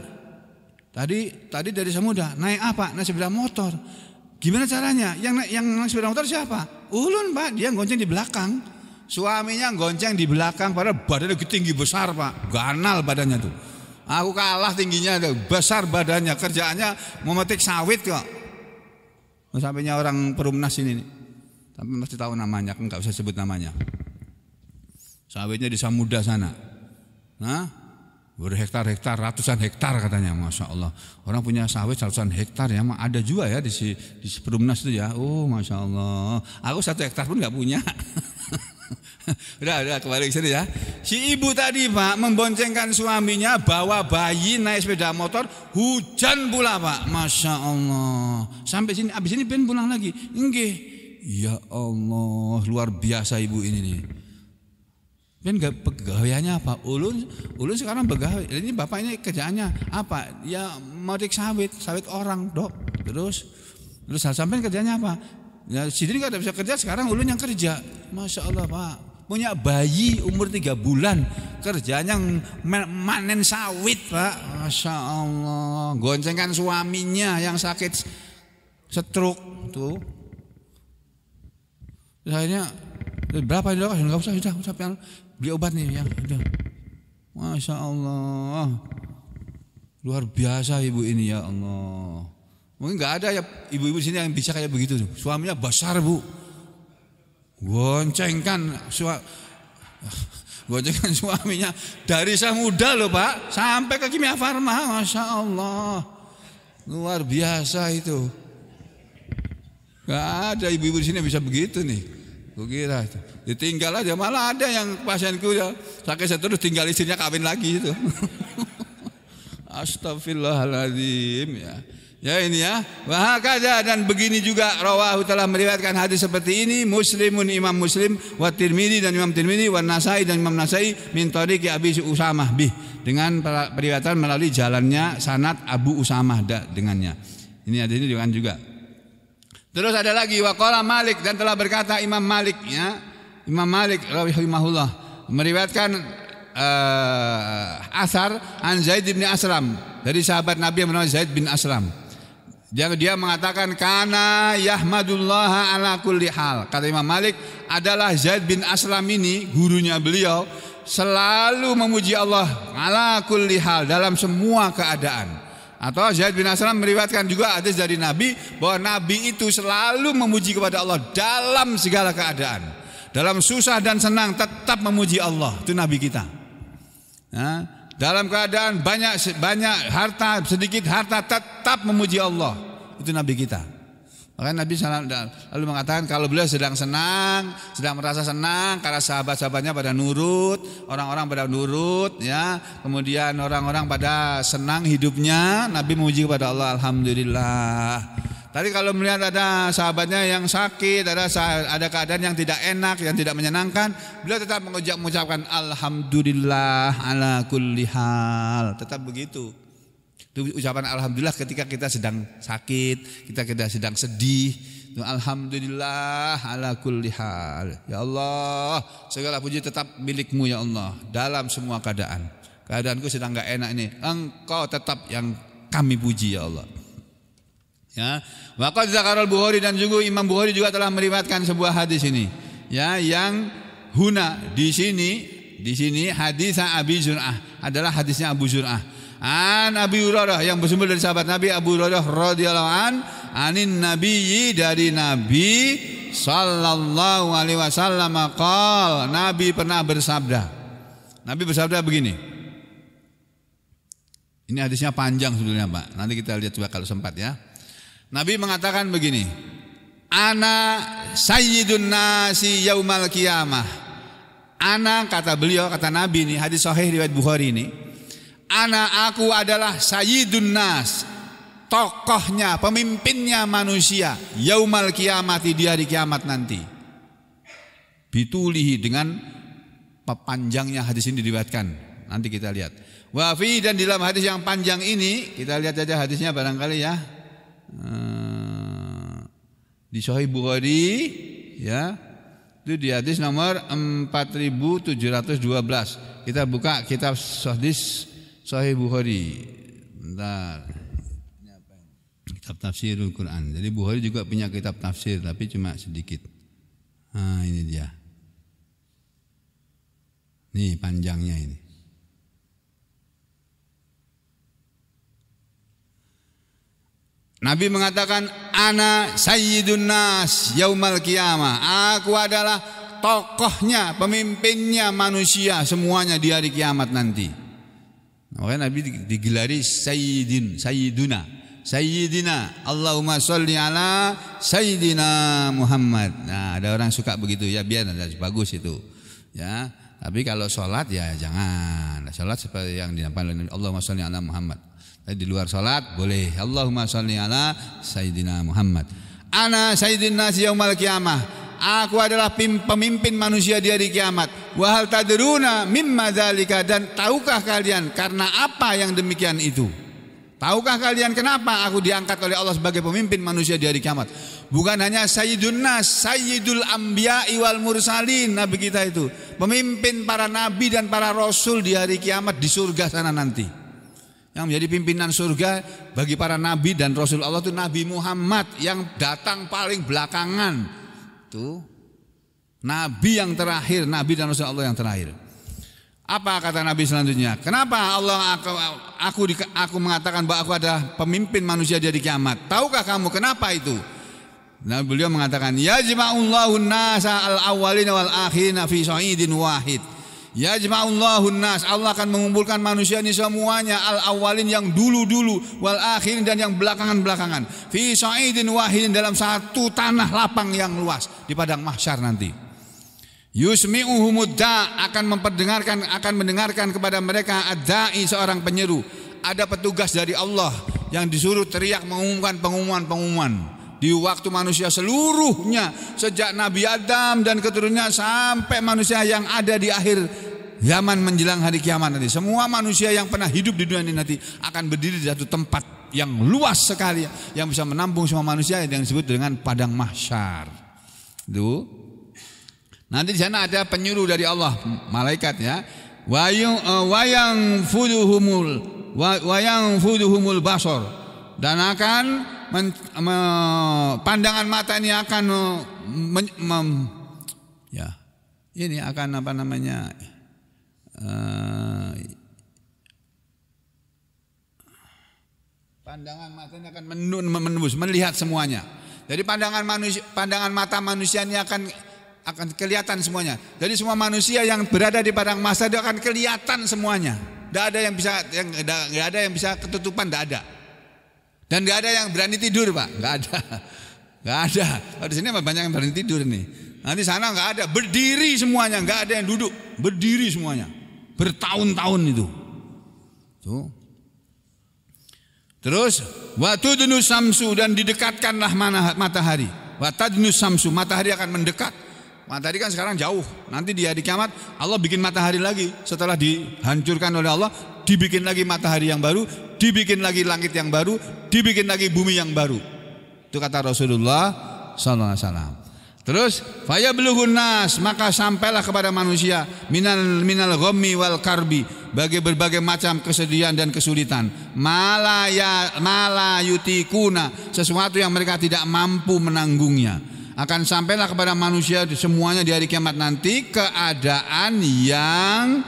A: Tadi dari Samuda, naik apa? Naik sepeda motor. Gimana caranya? Yang naik sepeda motor siapa? Ulun Pak, dia gonceng di belakang. Suaminya gonceng di belakang, padahal badannya tinggi besar Pak, ganal badannya tuh. Aku kalah tingginya, besar badannya, kerjaannya memetik sawit kok. Sampainya orang Perumnas ini nih. Tapi mesti tahu namanya, enggak usah sebut namanya. Sawitnya di Samuda sana. Berhektar-hektar, ratusan hektar katanya, Masya Allah. Orang punya sawit ratusan hektar ya, ada juga ya di Perumnas itu ya. Oh Masya Allah. Aku 1 hektar pun enggak punya. Udah kembali ke sini ya. Si ibu tadi Pak memboncengkan suaminya, bawa bayi naik sepeda motor, hujan pula Pak. Masya Allah. Sampai sini, abis ini pengen pulang lagi. Nggih. Ya Allah, luar biasa ibu ini nih. Ben pegawaiannya apa? Ulun sekarang pegawai. Ini bapak ini kerjaannya apa? Ya memetik sawit orang Dok. Terus sampai kerjanya apa? Ya Sidri gak bisa kerja, sekarang ulun yang kerja. Masya Allah Pak. Punya bayi umur 3 bulan, kerjanya manen sawit Pak. Masya Allah. Goncengkan suaminya yang sakit stroke tuh. Terus akhirnya berapa ini Dok? Enggak usah, sudah beli obat nih ya. Udah. Masya Allah. Luar biasa ibu ini ya Allah. Mungkin nggak ada ya ibu-ibu sini yang bisa kayak begitu. Suaminya besar Bu, goncengkan Bojokan suaminya dari saya muda loh Pak, sampai ke Kimia Farma, Masya Allah, luar biasa itu. Gak ada ibu-ibu di sini bisa begitu nih. Gue kira itu ditinggal aja, malah ada yang pasienku ya sakit terus tinggal istrinya kawin lagi itu. Astagfirullahaladzim ya. Ya ini ya, wahakada, dan begini juga rawahu telah meriwayatkan hadis seperti ini Muslimun, Imam Muslim, wa Tirmidzi dan Imam Tirmidzi, wa Nasai dan Imam Nasai min tariqi Abi Usamah bih, dengan periwayatan melalui jalannya sanad Abu Usamah dengannya. Ini ada ini juga. Terus ada lagi waqala Malik, dan telah berkata Imam Malik ya, Imam Malik rahimahullah meriwayatkan asar an Zaid bin Aslam, dari sahabat Nabi yang bernama Zaid bin Aslam. Dia mengatakan kana yahmadullah ala kulli hal. Kata Imam Malik adalah Zaid bin Aslam ini, gurunya beliau, selalu memuji Allah ala kulli hal, dalam semua keadaan. Atau Zaid bin Aslam meriwayatkan juga hadis dari Nabi bahwa Nabi itu selalu memuji kepada Allah dalam segala keadaan. Dalam susah dan senang tetap memuji Allah. Itu Nabi kita. Nah, dalam keadaan banyak harta, sedikit harta, tetap memuji Allah. Itu Nabi kita. Makanya Nabi lalu mengatakan kalau beliau sedang senang, sedang merasa senang karena sahabat-sahabatnya pada nurut, orang-orang pada nurut, ya, kemudian orang-orang pada senang hidupnya, Nabi memuji kepada Allah, alhamdulillah. Tapi kalau melihat ada sahabatnya yang sakit, ada keadaan yang tidak enak, yang tidak menyenangkan, beliau tetap mengucapkan alhamdulillah ala kulli hal. Tetap begitu. Itu ucapan alhamdulillah ketika kita sedang sakit, kita sedang sedih. Itu alhamdulillah ala kulli hal. Ya Allah, segala puji tetap milikmu ya Allah dalam semua keadaan. Keadaanku sedang enggak enak ini, Engkau tetap yang kami puji ya Allah. Ya, waqad zakarul Bukhari, dan juga Imam Bukhari juga telah meriwayatkan sebuah hadis ini. Ya, yang huna di sini hadis Abi Zur'ah adalah hadisnya Abu Zur'ah. An Abi Hurairah, yang bersumber dari sahabat Nabi Abu Hurairah radhiyallahu anin nabiyyi, dari Nabi sallallahu alaihi wasallam qala, Nabi pernah bersabda. Nabi bersabda begini. Ini hadisnya panjang sebetulnya Pak. Nanti kita lihat coba kalau sempat ya. Nabi mengatakan begini, ana sayyidun nasi yaumal qiyamah. Ana, kata beliau, kata Nabi ini, hadis sahih riwayat Bukhari ini, aku adalah sayyidun nas, tokohnya, pemimpinnya manusia, yaumal qiyamati, di hari kiamat nanti. Bitulihi, dengan panjangnya hadis ini diriwayatkan. Nanti kita lihat. Wa fi, dan di dalam hadis yang panjang ini, kita lihat saja hadisnya barangkali ya. Di Sahih Bukhari ya, itu di hadis nomor 4712. Kita buka kitab Sahih Bukhari. Bentar. Ini apa ini? Kitab Tafsirul Quran. Jadi Bukhari juga punya kitab tafsir, tapi cuma sedikit. Nah, ini dia. Nih panjangnya ini. Nabi mengatakan ana sayyidun nas yaumal qiyamah. Aku adalah tokohnya, pemimpinnya manusia semuanya di hari kiamat nanti. Makanya Nabi digelari sayyidina. Allahumma sholli ala sayyidina Muhammad. Nah, ada orang suka begitu ya, biar bagus itu. Ya, tapi kalau sholat ya jangan. Sholat seperti yang dinamakan Allahumma sholli ala Muhammad. Di luar salat boleh Allahumma sholli ala sayyidina Muhammad. Ana sayyidun nas yaumal qiyamah. Aku adalah pemimpin manusia di hari kiamat. Wa hal tadruna mimma dzalika, dan tahukah kalian karena apa yang demikian itu? Tahukah kalian kenapa aku diangkat oleh Allah sebagai pemimpin manusia di hari kiamat? Bukan hanya sayyidun nas, sayyidul anbiya'i wal mursalin, nabi kita itu, pemimpin para nabi dan para rasul di hari kiamat di surga sana nanti. Yang menjadi pimpinan surga bagi para nabi dan rasul Allah itu Nabi Muhammad yang datang paling belakangan. Tuh, nabi yang terakhir, nabi dan rasul Allah yang terakhir. Apa kata Nabi selanjutnya? Kenapa Allah aku mengatakan bahwa aku adalah pemimpin manusia di hari kiamat? Tahukah kamu kenapa itu? Nah, beliau mengatakan yajma'ullahu an-nasa al-awwalina wal akhirina fi sa'idin wahid. Yajma'ullahu an-nas, Allah akan mengumpulkan manusia ini semuanya, al-awwalin yang dulu-dulu, wal akhirin dan yang belakangan-belakangan, fi sa'idin wahidin dalam satu tanah lapang yang luas di padang mahsyar nanti. Yusmi'uhumud da', akan mendengarkan kepada mereka ad-da'i, seorang penyeru. Ada petugas dari Allah yang disuruh teriak mengumumkan pengumuman di waktu manusia seluruhnya, sejak Nabi Adam dan keturunannya sampai manusia yang ada di akhir zaman menjelang hari kiamat nanti. Semua manusia yang pernah hidup di dunia ini nanti akan berdiri di satu tempat yang luas sekali, yang bisa menampung semua manusia, yang disebut dengan padang mahsyar. Itu nanti di sana ada penyuruh dari Allah, malaikat ya. Wayang fuduhumul basor, dan akan pandangan mata ini akan ini akan apa namanya, pandangan mata ini akan menembus, melihat semuanya. Jadi pandangan mata manusia ini akan kelihatan semuanya. Jadi semua manusia yang berada di padang mahsyar itu akan kelihatan semuanya. Tidak ada yang bisa ketutupan, tidak ada. Dan nggak ada yang berani tidur, Pak, nggak ada. Kalau di sini banyak yang berani tidur nih. Nanti sana nggak ada, berdiri semuanya, nggak ada yang duduk, berdiri semuanya, bertahun-tahun itu. Tuh. Terus watudnu samsu, dan didekatkanlah matahari. Watadnu samsu, matahari akan mendekat. Matahari kan sekarang jauh. Nanti di hari kiamat Allah bikin matahari lagi. Setelah dihancurkan oleh Allah, dibikin lagi matahari yang baru, dibikin lagi langit yang baru, dibikin lagi bumi yang baru. Itu kata Rasulullah sallallahu alaihi wasallam. Terus fayablughun nas, maka sampailah kepada manusia minal ghammi wal karbi, bagi berbagai macam kesedihan dan kesulitan, malayutikuna, sesuatu yang mereka tidak mampu menanggungnya. Akan sampailah kepada manusia semuanya di hari kiamat nanti keadaan yang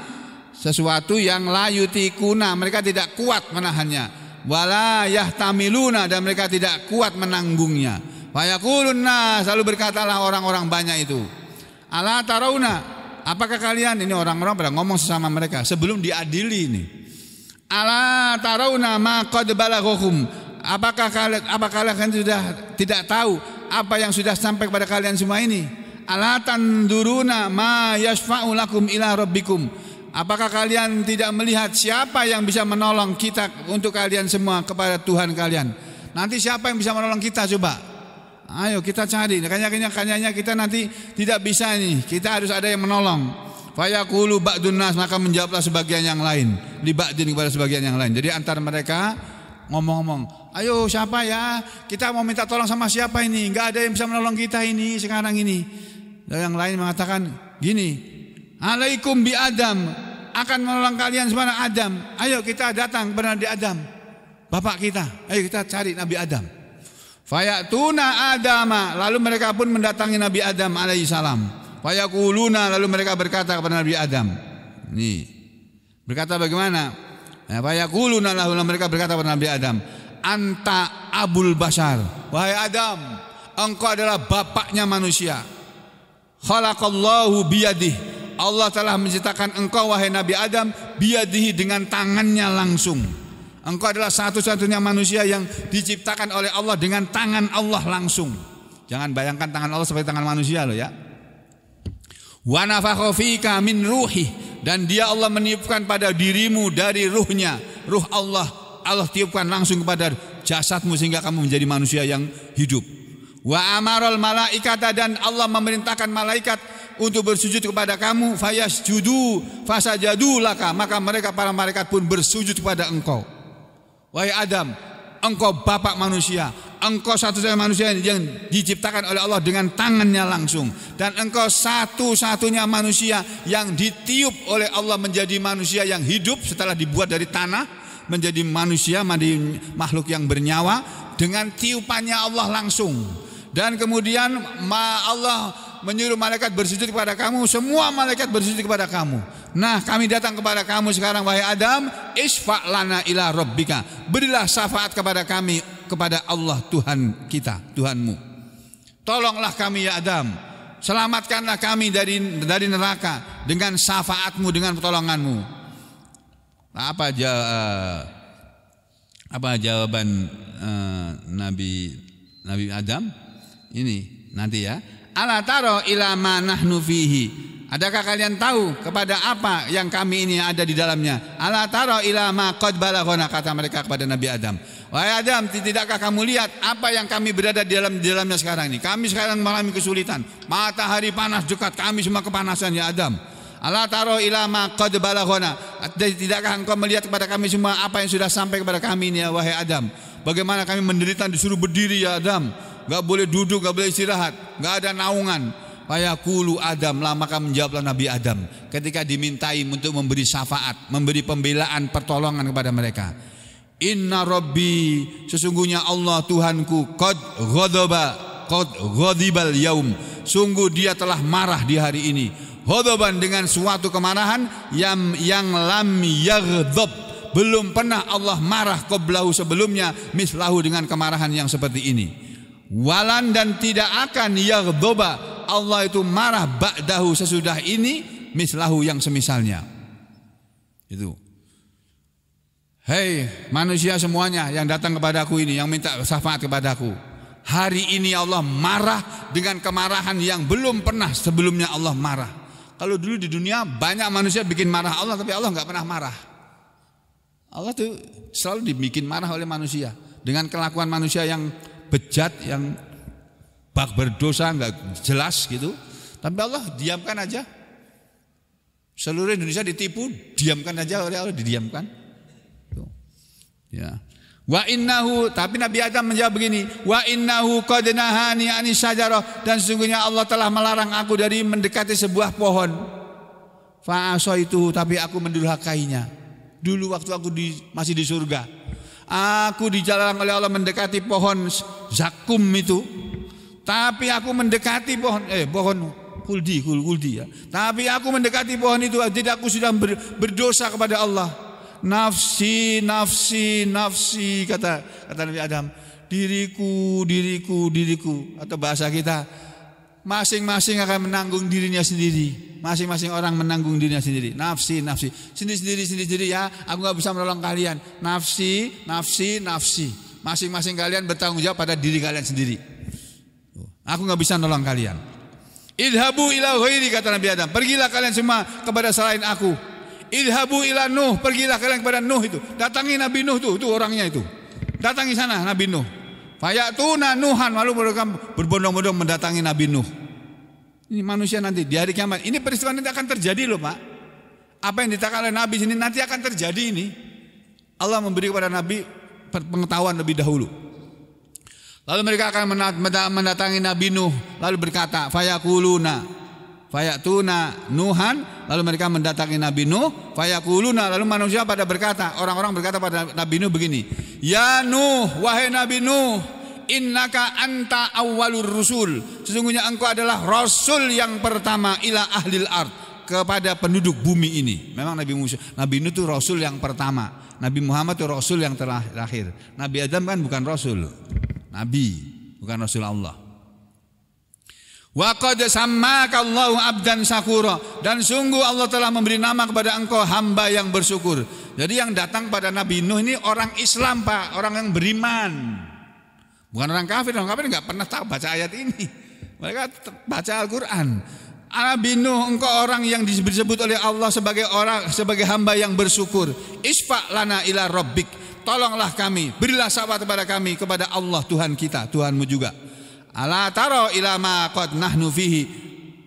A: sesuatu yang layutikuna, mereka tidak kuat menahannya, wala yahtamiluna, dan mereka tidak kuat menanggungnya. Fayaqulun nas, lalu berkatalah orang-orang banyak itu, ala tarauna, apakah kalian, ini orang-orang pada ngomong sesama mereka sebelum diadili ini, ala tarauna ma qad balaghakum, apakah kalian sudah tidak tahu apa yang sudah sampai kepada kalian semua ini? Ala tanduruna ma yashfa'u lakum ila rabbikum, apakah kalian tidak melihat siapa yang bisa menolong kita untuk kalian semua kepada Tuhan kalian? Nanti siapa yang bisa menolong kita, coba? Ayo kita cari. Kayaknya kita nanti tidak bisa nih. Kita harus ada yang menolong. Fayaqulu ba'dun nas, maka menjawablah sebagian yang lain, li ba'din, kepada sebagian yang lain. Jadi antar mereka ngomong-ngomong, ayo siapa ya? Kita mau minta tolong sama siapa ini? Enggak ada yang bisa menolong kita ini sekarang ini. Dan yang lain mengatakan gini, alaikum bi Adam, akan menolong kalian semua Adam. Ayo kita datang kepada Nabi Adam, bapak kita. Ayo kita cari Nabi Adam. Fayatuna Adama, lalu mereka pun mendatangi Nabi Adam alaihissalam. Fayaquluna, lalu mereka berkata kepada Nabi Adam. Nih, berkata bagaimana? Fayaquluna, lalu mereka berkata kepada Nabi Adam, anta abul bashar, wahai Adam, engkau adalah bapaknya manusia. Khalaqallahu biyadih, Allah telah menciptakan engkau wahai Nabi Adam biyadihi, dengan tangannya langsung. Engkau adalah satu-satunya manusia yang diciptakan oleh Allah dengan tangan Allah langsung. Jangan bayangkan tangan Allah seperti tangan manusia loh ya. Wa nafakha fika min ruhi, dan dia Allah meniupkan pada dirimu dari ruhnya, ruh Allah tiupkan langsung kepada jasadmu sehingga kamu menjadi manusia yang hidup. Wa amaral malaikata, dan Allah memerintahkan malaikat untuk bersujud kepada kamu, fayasjudu fasajadu laka, maka mereka para malaikat pun bersujud kepada engkau. Wahai Adam, engkau bapak manusia, engkau satu-satunya manusia yang diciptakan oleh Allah dengan tangannya langsung, dan engkau satu-satunya manusia yang ditiup oleh Allah menjadi manusia yang hidup setelah dibuat dari tanah, menjadi manusia, menjadi makhluk yang bernyawa dengan tiupannya Allah langsung. Dan kemudian Allah menyuruh malaikat bersujud kepada kamu, semua malaikat bersujud kepada kamu. Nah, kami datang kepada kamu sekarang wahai Adam, isfa' lana ila rabbika, berilah syafaat kepada kami, kepada Allah Tuhan kita, Tuhanmu. Tolonglah kami ya Adam. Selamatkanlah kami dari neraka dengan syafaatmu, dengan pertolonganmu. Apa jawaban Nabi Adam? Ini nanti ya. Ala taro ila ma nahnu fihi. Adakah kalian tahu kepada apa yang kami ini ada di dalamnya? Ala taro ila ma qad balaghana, kata mereka kepada Nabi Adam. Wahai Adam, tidakkah kamu lihat apa yang kami berada di dalamnya sekarang ini? Kami sekarang mengalami kesulitan. Matahari panas dekat, kami semua kepanasan ya Adam. Ala taro ila ma qad balaghana. Tidakkah engkau melihat kepada kami semua apa yang sudah sampai kepada kami ini ya wahai Adam? Bagaimana kami menderita disuruh berdiri ya Adam? Gak boleh duduk, gak boleh istirahat, gak ada naungan. Fayaqulu Adam, maka menjawablah Nabi Adam ketika dimintai untuk memberi syafaat, memberi pembelaan, pertolongan kepada mereka. Inna Rabbi, sesungguhnya Allah Tuhanku, qad ghadibal yaum, sungguh dia telah marah di hari ini. Ghadaban, dengan suatu kemarahan yang lam yaghdab, belum pernah Allah marah qablahu sebelumnya, mislahu, dengan kemarahan yang seperti ini. Walan, dan tidak akan yaghdaba, Allah itu marah ba'dahu, sesudah ini, mislahu, yang semisalnya. Itu. Hei manusia semuanya yang datang kepadaku ini, yang minta syafaat kepadaku, hari ini Allah marah dengan kemarahan yang belum pernah sebelumnya Allah marah. Kalau dulu di dunia banyak manusia bikin marah Allah, tapi Allah nggak pernah marah. Allah tuh selalu dibikin marah oleh manusia dengan kelakuan manusia yang bejat, yang bak berdosa, nggak jelas gitu. Tapi Allah diamkan aja. Seluruh Indonesia ditipu, diamkan aja oleh Allah, didiamkan. Tuh. Ya. Wa innahu, tapi Nabi Adam menjawab begini, wa innahu qad nahani anis syajarah, dan sesungguhnya Allah telah melarang aku dari mendekati sebuah pohon. Fa asaitu, tapi aku mendurhakainya. Dulu waktu aku masih di surga, aku dilarang oleh Allah mendekati pohon zakum itu. Tapi aku mendekati pohon kuldi ya. Tapi aku mendekati pohon itu, tidak, aku sudah berdosa kepada Allah. Nafsi, nafsi, nafsi, kata Nabi Adam. Diriku, atau bahasa kita, masing-masing akan menanggung dirinya sendiri. Masing-masing orang menanggung dirinya sendiri. Nafsi, nafsi, sendiri ya. Aku nggak bisa menolong kalian. Nafsi, nafsi, nafsi. Masing-masing kalian bertanggung jawab pada diri kalian sendiri. Aku nggak bisa nolong kalian. Idhabu ila ghairi, kata Nabi Adam. Pergilah kalian semua kepada selain aku. Idhabu ila Nuh, pergilah kalian kepada Nuh itu. Datangi Nabi Nuh itu orangnya itu. Datangi sana Nabi Nuh. Fayatuna Nuhan, lalu mereka berbondong-bondong mendatangi Nabi Nuh. Ini manusia nanti di hari kiamat. Ini peristiwa nanti akan terjadi loh Pak. Apa yang dikatakan oleh Nabi sini nanti akan terjadi ini. Allah memberi kepada Nabi pengetahuan lebih dahulu. Lalu mereka akan mendatangi Nabi Nuh, lalu berkata, fayatuna Nuhan, lalu mereka mendatangi Nabi Nuh, fayaquluna, lalu manusia pada berkata, orang-orang berkata pada Nabi Nuh begini, ya Nuh, wahai Nabi Nuh, innaka anta awwalur rusul, sesungguhnya engkau adalah rasul yang pertama ila ahlil ard, kepada penduduk bumi ini. Memang Nabi Nuh itu rasul yang pertama, Nabi Muhammad itu rasul yang terakhir. Nabi Adam kan bukan rasul, Nabi, bukan Rasul Allah. Wa qad sammaka Allahu abdan syakura, dan sungguh Allah telah memberi nama kepada engkau hamba yang bersyukur. Jadi yang datang pada Nabi Nuh ini orang Islam Pak, orang yang beriman, bukan orang kafir. Orang kafir nggak pernah tahu baca ayat ini, mereka baca Al-Quran. Nabi Nuh, engkau orang yang disebut oleh Allah sebagai hamba yang bersyukur. Isfa' lana ila rabbik, tolonglah kami, berilah syafaat kepada kami, kepada Allah Tuhan kita, Tuhanmu juga. Ala taro ila ma qad nahnu fihi,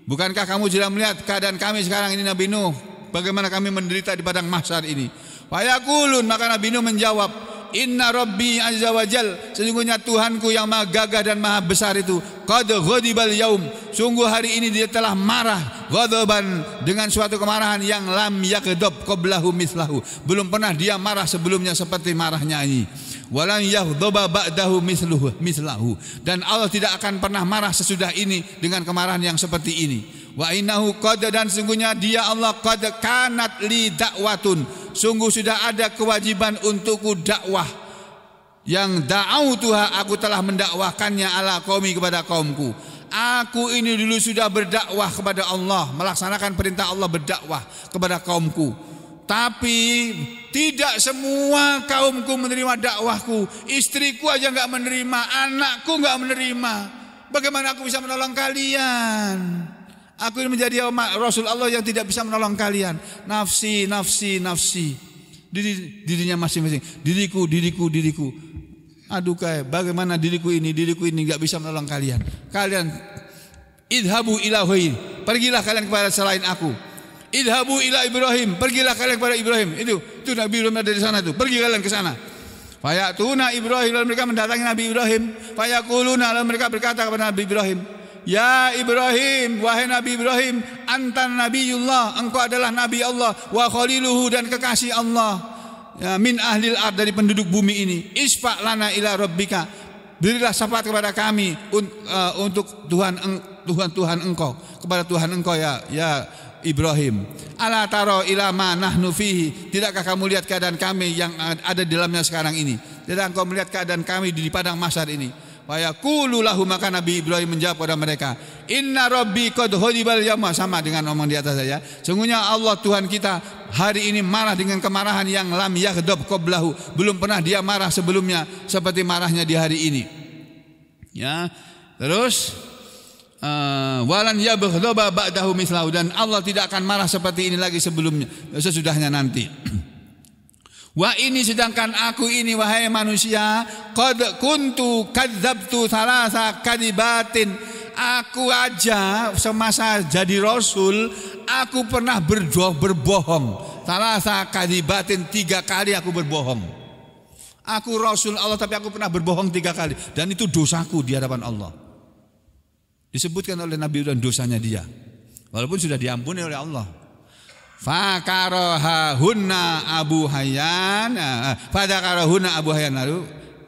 A: bukankah kamu sudah melihat keadaan kami sekarang ini Nabi Nuh, bagaimana kami menderita di padang mahsyar ini. Fayaqulun, maka Nabi Nuh menjawab, inna rabbi azza wa jal, sesungguhnya Tuhanku yang maha gagah dan maha besar itu, qad ghadibal yaum, sungguh hari ini dia telah marah, ghadaban, dengan suatu kemarahan yang lam yakdab qablahu mislahu, belum pernah dia marah sebelumnya seperti marahnya ini. Walan yaghdaba ba'dahu mislahu, dan Allah tidak akan pernah marah sesudah ini dengan kemarahan yang seperti ini. Wa innahu qad, dan sungguhnya dia Allah, qad kanat li da'watun, sungguh sudah ada kewajiban untukku dakwah. yang da'autuha, aku telah mendakwahkannya ala qaumi, kepada kaumku. Aku ini dulu sudah berdakwah kepada Allah, melaksanakan perintah Allah, berdakwah kepada kaumku. Tapi tidak semua kaumku menerima dakwahku. Istriku aja nggak menerima, anakku nggak menerima. Bagaimana aku bisa menolong kalian? Aku ini menjadi Rasul Allah yang tidak bisa menolong kalian. Nafsi, nafsi, nafsi. Dirinya masing-masing. Diriku, diriku, diriku. Aduh kayak bagaimana diriku ini nggak bisa menolong kalian. Kalian idhabu ila ghairi, pergilah kalian kepada selain aku. Idhabu ila Ibrahim, pergilah kalian kepada Ibrahim. Itu Nabi Ibrahim ada di sana tuh. Pergi kalian ke sana. Fayatuna Ibrahim, lalu mereka mendatangi Nabi Ibrahim. Fayaquluna, lalu mereka berkata kepada Nabi Ibrahim, ya Ibrahim, wahai Nabi Ibrahim, antan nabiyullah, engkau adalah Nabi Allah, wa khaliluhu, dan kekasih Allah. Ya, min ahlil ard, dari penduduk bumi ini. Isfa' lana ila rabbika, berilah syafaat kepada kami untuk Tuhan engkau, kepada Tuhan engkau ya Ibrahim. Ala taro ila ma nahnu fihi, tidakkah kamu lihat keadaan kami yang ada di dalamnya sekarang ini? Tidakkah engkau melihat keadaan kami di padang mahsyar ini? Wa yaqulu lahu, maka Nabi Ibrahim menjawab kepada mereka, inna rabbi qad ghadibal yawma, sama dengan omong di atas saja. Sungguhnya Allah Tuhan kita hari ini marah dengan kemarahan yang lam yaghdab qablahu, belum pernah dia marah sebelumnya seperti marahnya di hari ini. Ya, terus walan yabghadaba ba'dahu mislahu, dan Allah tidak akan marah seperti ini lagi sebelumnya, sesudahnya nanti. Wa ini, sedangkan aku ini wahai manusia, qad kuntu kadzabtu thalatha kadibatin, aku aja semasa jadi rasul aku pernah berbohong. Thalatha kadibatin, 3 kali aku berbohong. Aku rasul Allah tapi aku pernah berbohong 3 kali, dan itu dosaku di hadapan Allah. Disebutkan oleh Nabi dan dosanya dia, walaupun sudah diampuni oleh Allah. Fakarahahunna Abu Hayyan, fadakarahunna Abu Hayyan, lalu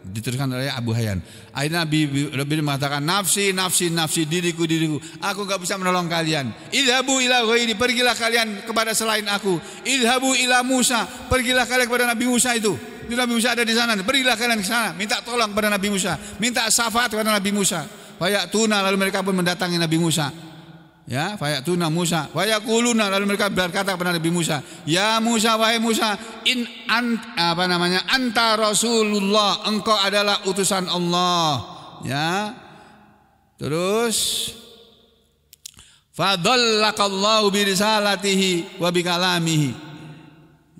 A: diteruskan oleh Abu Hayyan. Akhirnya Nabi mengatakan, nafsi, nafsi, nafsi, diriku, diriku, aku enggak bisa menolong kalian. Idhabu ila ghairi, pergilah kalian kepada selain aku. Idhabu ila Musa, pergilah kalian kepada Nabi Musa itu. Nabi Musa ada di sana, pergilah kalian ke sana, minta tolong kepada Nabi Musa, minta syafaat kepada Nabi Musa. Fayatuna, lalu mereka pun mendatangi Nabi Musa. Ya, fayatuna Musa, fayaquluna, lalu mereka berkata kepada Nabi Musa, ya Musa, wahai Musa, anta Rasulullah, engkau adalah utusan Allah. Ya, terus fadallakallahu birisalatihi wa bikalamihi.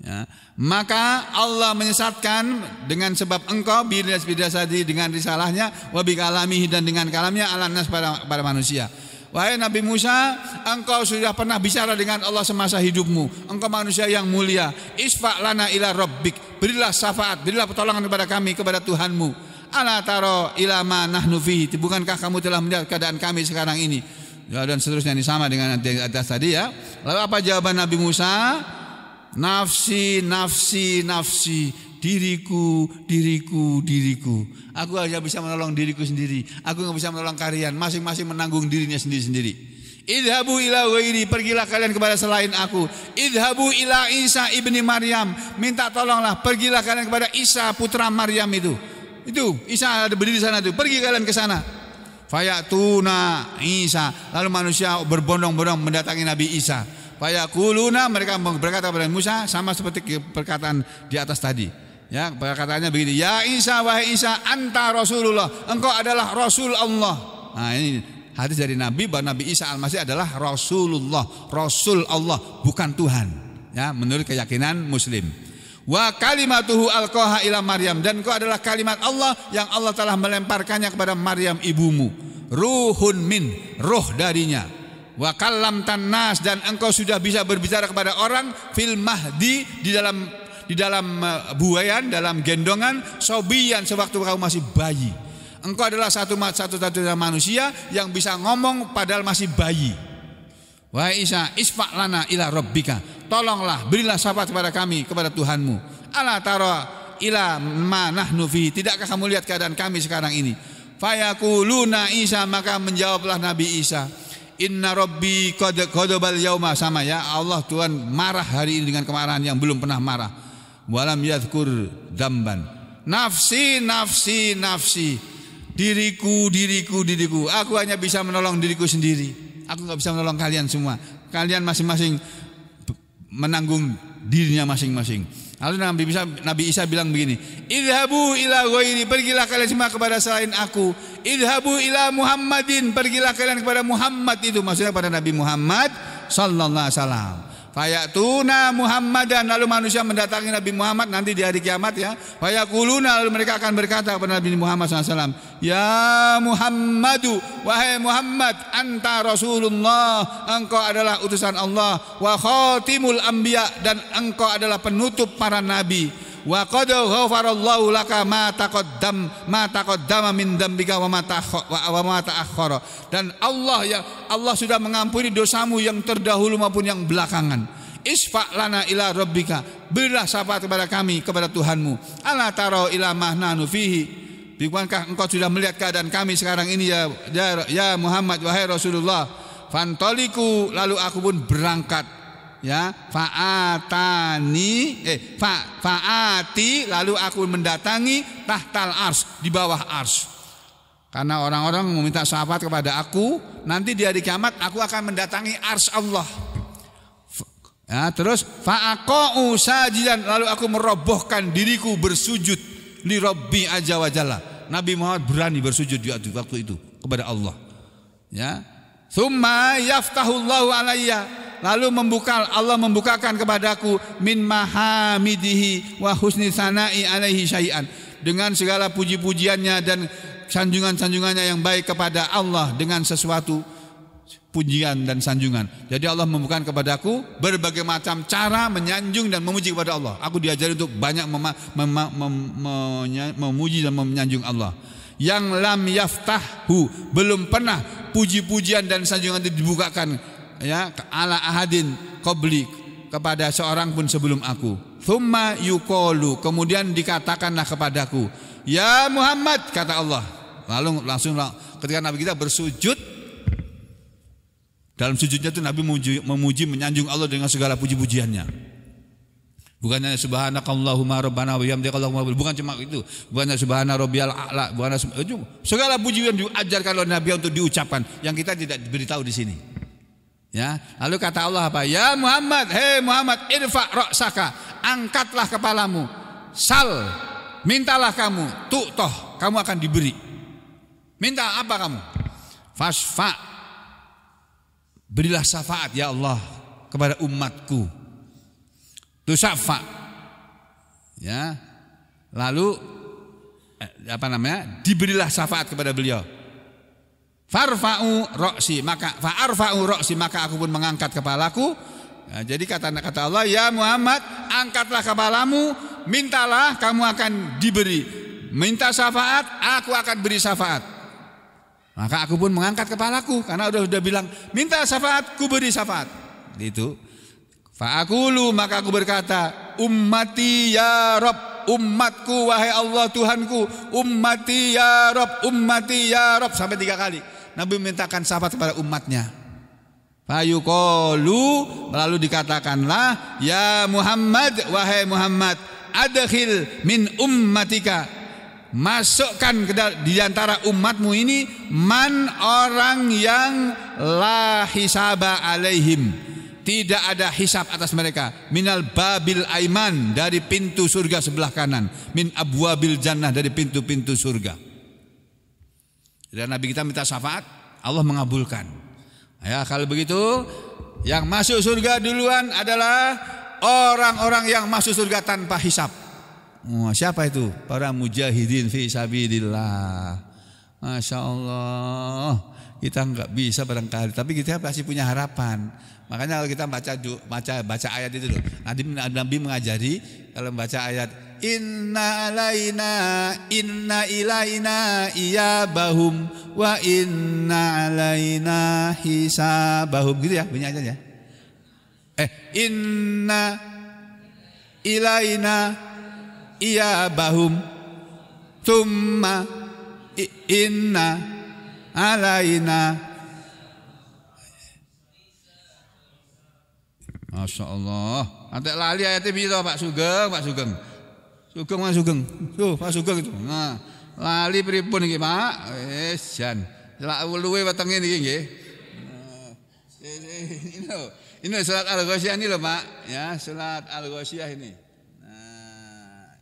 A: Ya, maka Allah menyesatkan dengan sebab engkau bidasadi, dengan risalahnya, wa bikalamihi, dan dengan kalamnya, ala nas, pada manusia. Wahai Nabi Musa, engkau sudah pernah bicara dengan Allah semasa hidupmu. Engkau manusia yang mulia. Isfa' lana ila rabbik, berilah syafaat, berilah pertolongan kepada kami, kepada Tuhanmu. Ala taro ila ma nahnu fihi, bukankah kamu telah melihat keadaan kami sekarang ini? Ya, dan seterusnya, ini sama dengan di atas tadi ya. Lalu apa jawaban Nabi Musa? Nafsi, nafsi, nafsi, diriku, diriku, diriku. Aku hanya bisa menolong diriku sendiri. Aku nggak bisa menolong kalian. Masing-masing menanggung dirinya sendiri-sendiri. Idhabu ila ghairi, pergilah kalian kepada selain aku. Idhabu ila Isa ibni Maryam, minta tolonglah, pergilah kalian kepada Isa putra Maryam itu. Itu Isa ada berdiri di sana tuh. Pergi kalian ke sana. Fayatuna Isa, lalu manusia berbondong-bondong mendatangi Nabi Isa. Fayaquluna, mereka berkata kepada Musa sama seperti perkataan di atas tadi. Ya, perkataannya begini, ya Isa, wahai Isa, anta Rasulullah, engkau adalah Rasul Allah. Nah, ini hadis dari Nabi bahwa Nabi Isa Al-Masih adalah Rasulullah, Rasul Allah, bukan Tuhan. Ya, menurut keyakinan Muslim. Wa kalimatuhu alqaha ila Maryam, dan engkau adalah kalimat Allah yang Allah telah melemparkannya kepada Maryam ibumu. Ruhun min, roh darinya. Wa kallamtan nas, dan engkau sudah bisa berbicara kepada orang fil mahdi, di dalam buayan, dalam gendongan, sobiyan, sewaktu kamu masih bayi. Engkau adalah satu-satunya manusia yang bisa ngomong padahal masih bayi. Wahai Isa, isfa' lana ila rabbika, tolonglah, berilah syafaat kepada kami, kepada Tuhanmu. Ala tara ila ma nahnu fi, tidakkah kamu lihat keadaan kami sekarang ini? Fayaquluna Isa, maka menjawablah Nabi Isa, inna rabbi qad ghadabal yauma, sama ya, Allah Tuhan marah hari ini dengan kemarahan yang belum pernah marah. Walam yadhkur dzamban, Nafsi, nafsi, nafsi. Diriku, diriku, diriku. Aku hanya bisa menolong diriku sendiri. Aku nggak bisa menolong kalian semua. Kalian masing-masing menanggung dirinya masing-masing. Lalu Nabi Isa bilang begini, idhabu ila ghairi, pergilah kalian semua kepada selain aku. Idhabu ila Muhammadin, pergilah kalian kepada Muhammad, itu maksudnya kepada Nabi Muhammad sallallahu alaihi wasallam. Fayatuna Muhammadan, lalu manusia mendatangi Nabi Muhammad nanti di hari kiamat ya. Fayaquluna, lalu mereka akan berkata kepada Nabi Muhammad SAW, ya Muhammadu, wahai Muhammad, anta Rasulullah, engkau adalah utusan Allah, wa khatimul anbiya, dan engkau adalah penutup para nabi, wa qad ghafarallahu laka ma taqaddama min dzambika wa ma ta'akhkhara, dan Allah sudah mengampuni dosamu yang terdahulu maupun yang belakangan. Isfa' lana ila rabbika, berilah syafaat kepada kami, kepada Tuhanmu. Ala tara ila ma nahnu fihi, bukankah engkau sudah melihat keadaan kami sekarang ini ya Muhammad, wahai Rasulullah. Fantoliku, lalu aku pun berangkat ya. Faati, lalu aku mendatangi tahtal ars, di bawah ars. Karena orang-orang meminta syafaat kepada aku, nanti di hari kiamat aku akan mendatangi ars Allah. Ya, terus fa'aqa'u sajidan, lalu aku merobohkan diriku bersujud li Rabbi azza wa jalla. Nabi Muhammad berani bersujud di waktu itu kepada Allah. Ya. Tsumma yaftahullahu alayya, lalu Allah membukakan kepadaku min mahamidihi wa husni sana'i alaihi syai'an, dengan segala puji-pujiannya dan sanjungan-sanjungannya yang baik kepada Allah, dengan sesuatu pujian dan sanjungan. Jadi Allah membukakan kepadaku berbagai macam cara menyanjung dan memuji kepada Allah. Aku diajari untuk banyak memuji dan menyanjung Allah. Yang lam yaftahu, belum pernah puji-pujian dan sanjungan itu dibukakan ya ala ahadin qabli, kepada seorang pun sebelum aku. Tsumma yuqalu, kemudian dikatakanlah kepadaku, ya Muhammad, kata Allah. Lalu langsung ketika Nabi kita bersujud, dalam sujudnya itu Nabi memuji menyanjung Allah dengan segala puji-pujiannya. Bukan hanya subhanakallahumma rabbana wa bihamdika allahumma, bukan cuma itu. Bukan hanya subhana rabbiyal a'la, bukan segala pujian diajarkan oleh Nabi untuk diucapkan yang kita tidak diberitahu di sini. Ya, lalu kata Allah apa? Ya Muhammad, hei Muhammad, irfa ra'saka, angkatlah kepalamu. Sal, mintalah kamu, tu'toh, kamu akan diberi. Minta apa kamu? Fasfa, berilah syafaat ya Allah kepada umatku. Tusafa, ya. Lalu diberilah syafaat kepada beliau. Farfa'u ra'si, maka aku pun mengangkat kepalaku. Ya, jadi kata Allah, ya Muhammad, angkatlah kepalamu, mintalah, kamu akan diberi. Minta syafaat, aku akan beri syafaat. Maka aku pun mengangkat kepalaku, karena sudah bilang minta syafaat, ku beri syafaat. Itu. Fa'akulu, maka aku berkata, ummati ya Rabb, umatku wahai Allah Tuhanku, ummati ya Rabb, ummati ya Rabb, sampai 3 kali. Nabi memintakan syafaat kepada umatnya. Fayuqalu, lalu dikatakanlah, ya Muhammad, wahai Muhammad, adkhil min ummatika, masukkan di antara umatmu ini man, orang yang la hisaba alaihim, tidak ada hisab atas mereka, minal babil aiman, dari pintu surga sebelah kanan, min abwabil jannah, dari pintu-pintu surga. Dan Nabi kita minta syafaat, Allah mengabulkan. Ya, kalau begitu yang masuk surga duluan adalah orang-orang yang masuk surga tanpa hisab. Siapa itu? Para mujahidin fi sabilillah. Masya Allah. Kita enggak bisa barangkali, tapi kita pasti punya harapan. Makanya kalau kita baca ayat itu loh. Nabi mengajari kalau membaca ayat inna ilaina iyabahum wa inna alaina hisabahum, gitu ya bunyi aja ya. Inna ilaina iyabahum thumma inna alaina. Masya Allah. Nanti lali ayatnya bisa Pak Sugeng. Sugeng Mas Sugeng. Tuh, Pak Sugeng itu. Nah, lali pripun iki, Pak? Wis jan. Celak luwe wetenge niki nggih. Ini surat Al-Ghasyiyah ini loh, Pak. Ya, surat Al-Ghasyiyah ini. Nah.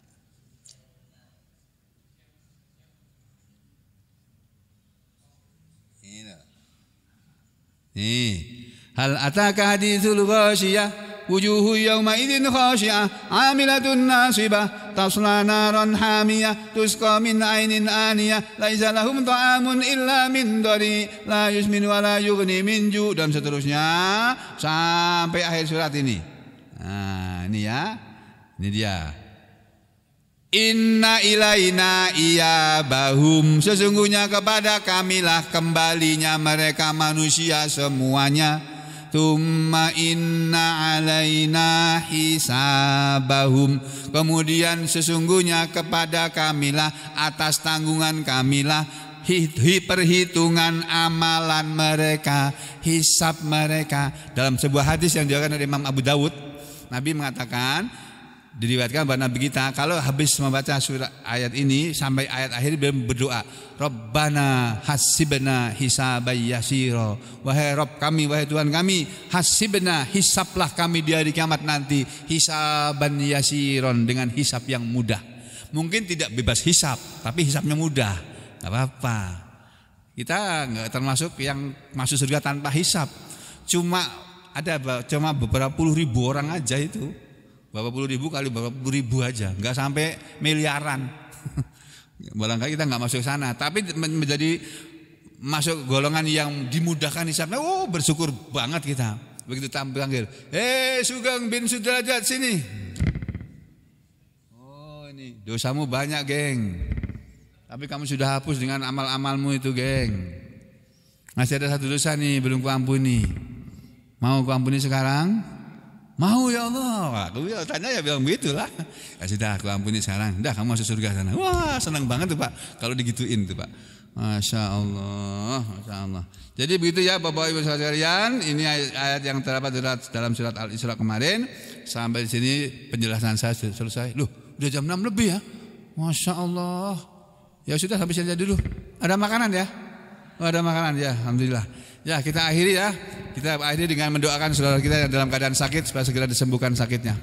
A: Nih. Hal ataka haditsul ghasyiyah wujuhu yawma idzin khashi'ah 'amilatun nasibah tasla naran hamiyah tusqa min 'ainin aniyah laisa lahum ta'amun illa min dari la yusmin wa la yughni min ju' dan seterusnya sampai akhir surat ini. Nah, ini ya. Ini dia. Inna ilaina iyabahum, sesungguhnya kepada kamilah kembalinya mereka manusia semuanya. Tumma inna alaina hisabahum, kemudian sesungguhnya kepada kamilah, atas tanggungan kamilah perhitungan amalan mereka, hisab mereka. Dalam sebuah hadis yang diriwayatkan oleh Imam Abu Dawud, Nabi mengatakan, diriwayatkan bahwa Nabi kita kalau habis membaca surat ayat ini sampai ayat akhir beliau berdoa, Rabbana hasibna hisaban yasira, wahai Rabb kami, wahai Tuhan kami, hasibna, hisablah kami di hari kiamat nanti, hisaban yasiron, dengan hisab yang mudah. Mungkin tidak bebas hisab, tapi hisabnya mudah, gak apa-apa. Kita nggak termasuk yang masuk surga tanpa hisab. Cuma beberapa puluh ribu orang aja itu. Berapa puluh ribu kali berapa puluh ribu aja, nggak sampai miliaran. Barangkali kita nggak masuk sana, tapi menjadi masuk golongan yang dimudahkan hisabnya. Oh, bersyukur banget kita. Begitu panggil, Sugeng bin Sudrajat sini. Oh, ini dosamu banyak, geng. Tapi kamu sudah hapus dengan amal-amalmu itu, geng. Masih ada satu dosa nih belum kuampuni. Mau kuampuni sekarang? Mau ya Allah. Aku tanya ya bilang begitu lah. Ya sudah, aku ampuni sekarang. Udah, kamu masuk surga sana. Wah, senang banget tuh Pak kalau digituin tuh Pak. Masya Allah, Masya Allah. Jadi begitu ya Bapak Ibu sekalian. Ini ayat yang terdapat dalam surat Al-Isra kemarin. Sampai di sini penjelasan saya selesai. Loh, udah jam 6 lebih ya. Masya Allah. Ya sudah, habis aja dulu. Ada makanan ya? Oh, ada makanan ya, alhamdulillah. Ya, kita akhiri ya. Kita akhiri dengan mendoakan saudara kita yang dalam keadaan sakit supaya segera disembuhkan sakitnya.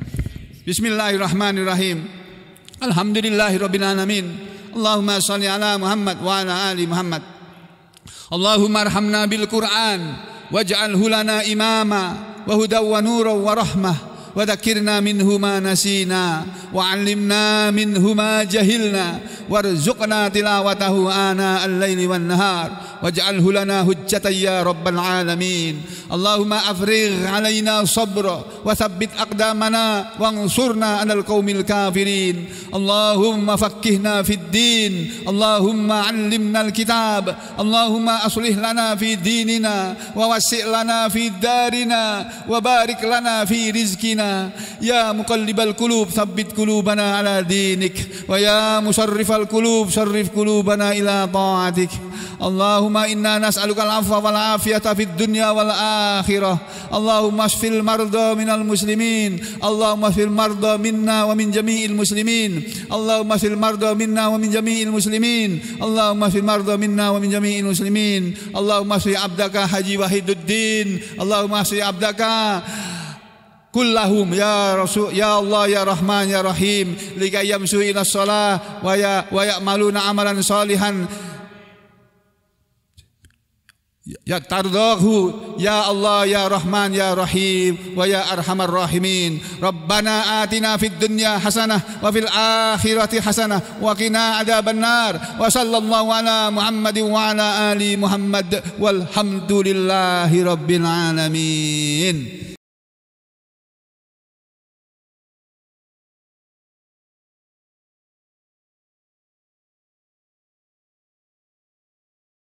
A: Bismillahirrahmanirrahim. Alhamdulillahirabbil alamin. Allahumma shalli ala Muhammad wa ala ali Muhammad. Allahumma arhamna bil Qur'an waj'alhu lana imama wa hudaw wa nuran wa rahmah wa dzakirna minhu ma nasina wa 'allimna minhu ma jahilna warzuqna tilawatahu ana al-laili wan nahar waj'alhu lana hujjatan ya rabbal alamin. Allahumma afrigh 'alaina sabra wa tsabbit aqdamana wansurna 'alal qaumil kafirin. Allahumma faqqihna fid din, Allahumma 'allimna al-kitab, Allahumma aslih lana fi dinina wa wassi' lana fi darina wa barik lana fi rizqina. Ya muqallibal qulub tsabbit qulubana 'ala dinik wa ya musarrifal qulub sarrif qulubana ila ta'atik. Allahumma inna nas'aluka al-'afwa wal 'afiyata fid dunya wal akhirah. Allahumma shfil marda minal muslimin, Allahumma shfil marda minna wa min jami'il muslimin, Allahumma shfil marda minna wa min jami'il muslimin, Allahumma shfil marda minna wa min jami'il muslimin. Allahumma shfi 'abdaka Haji Wahiduddin, Allahumma shfi 'abdaka kullahum ya Rasul ya Allah ya Rahman ya Rahim likay yamsu ila shalah wa ya'maluna amalan salihan ya tardahu ya Allah ya Rahman ya Rahim wa ya Arhamar Rahimin. Rabbana atina fid dunya hasanah wa fil akhirati hasanah wa qina adzabannar. Wa sallallahu ala Muhammadin wa ala ali Muhammad walhamdulillahi rabbil alamin.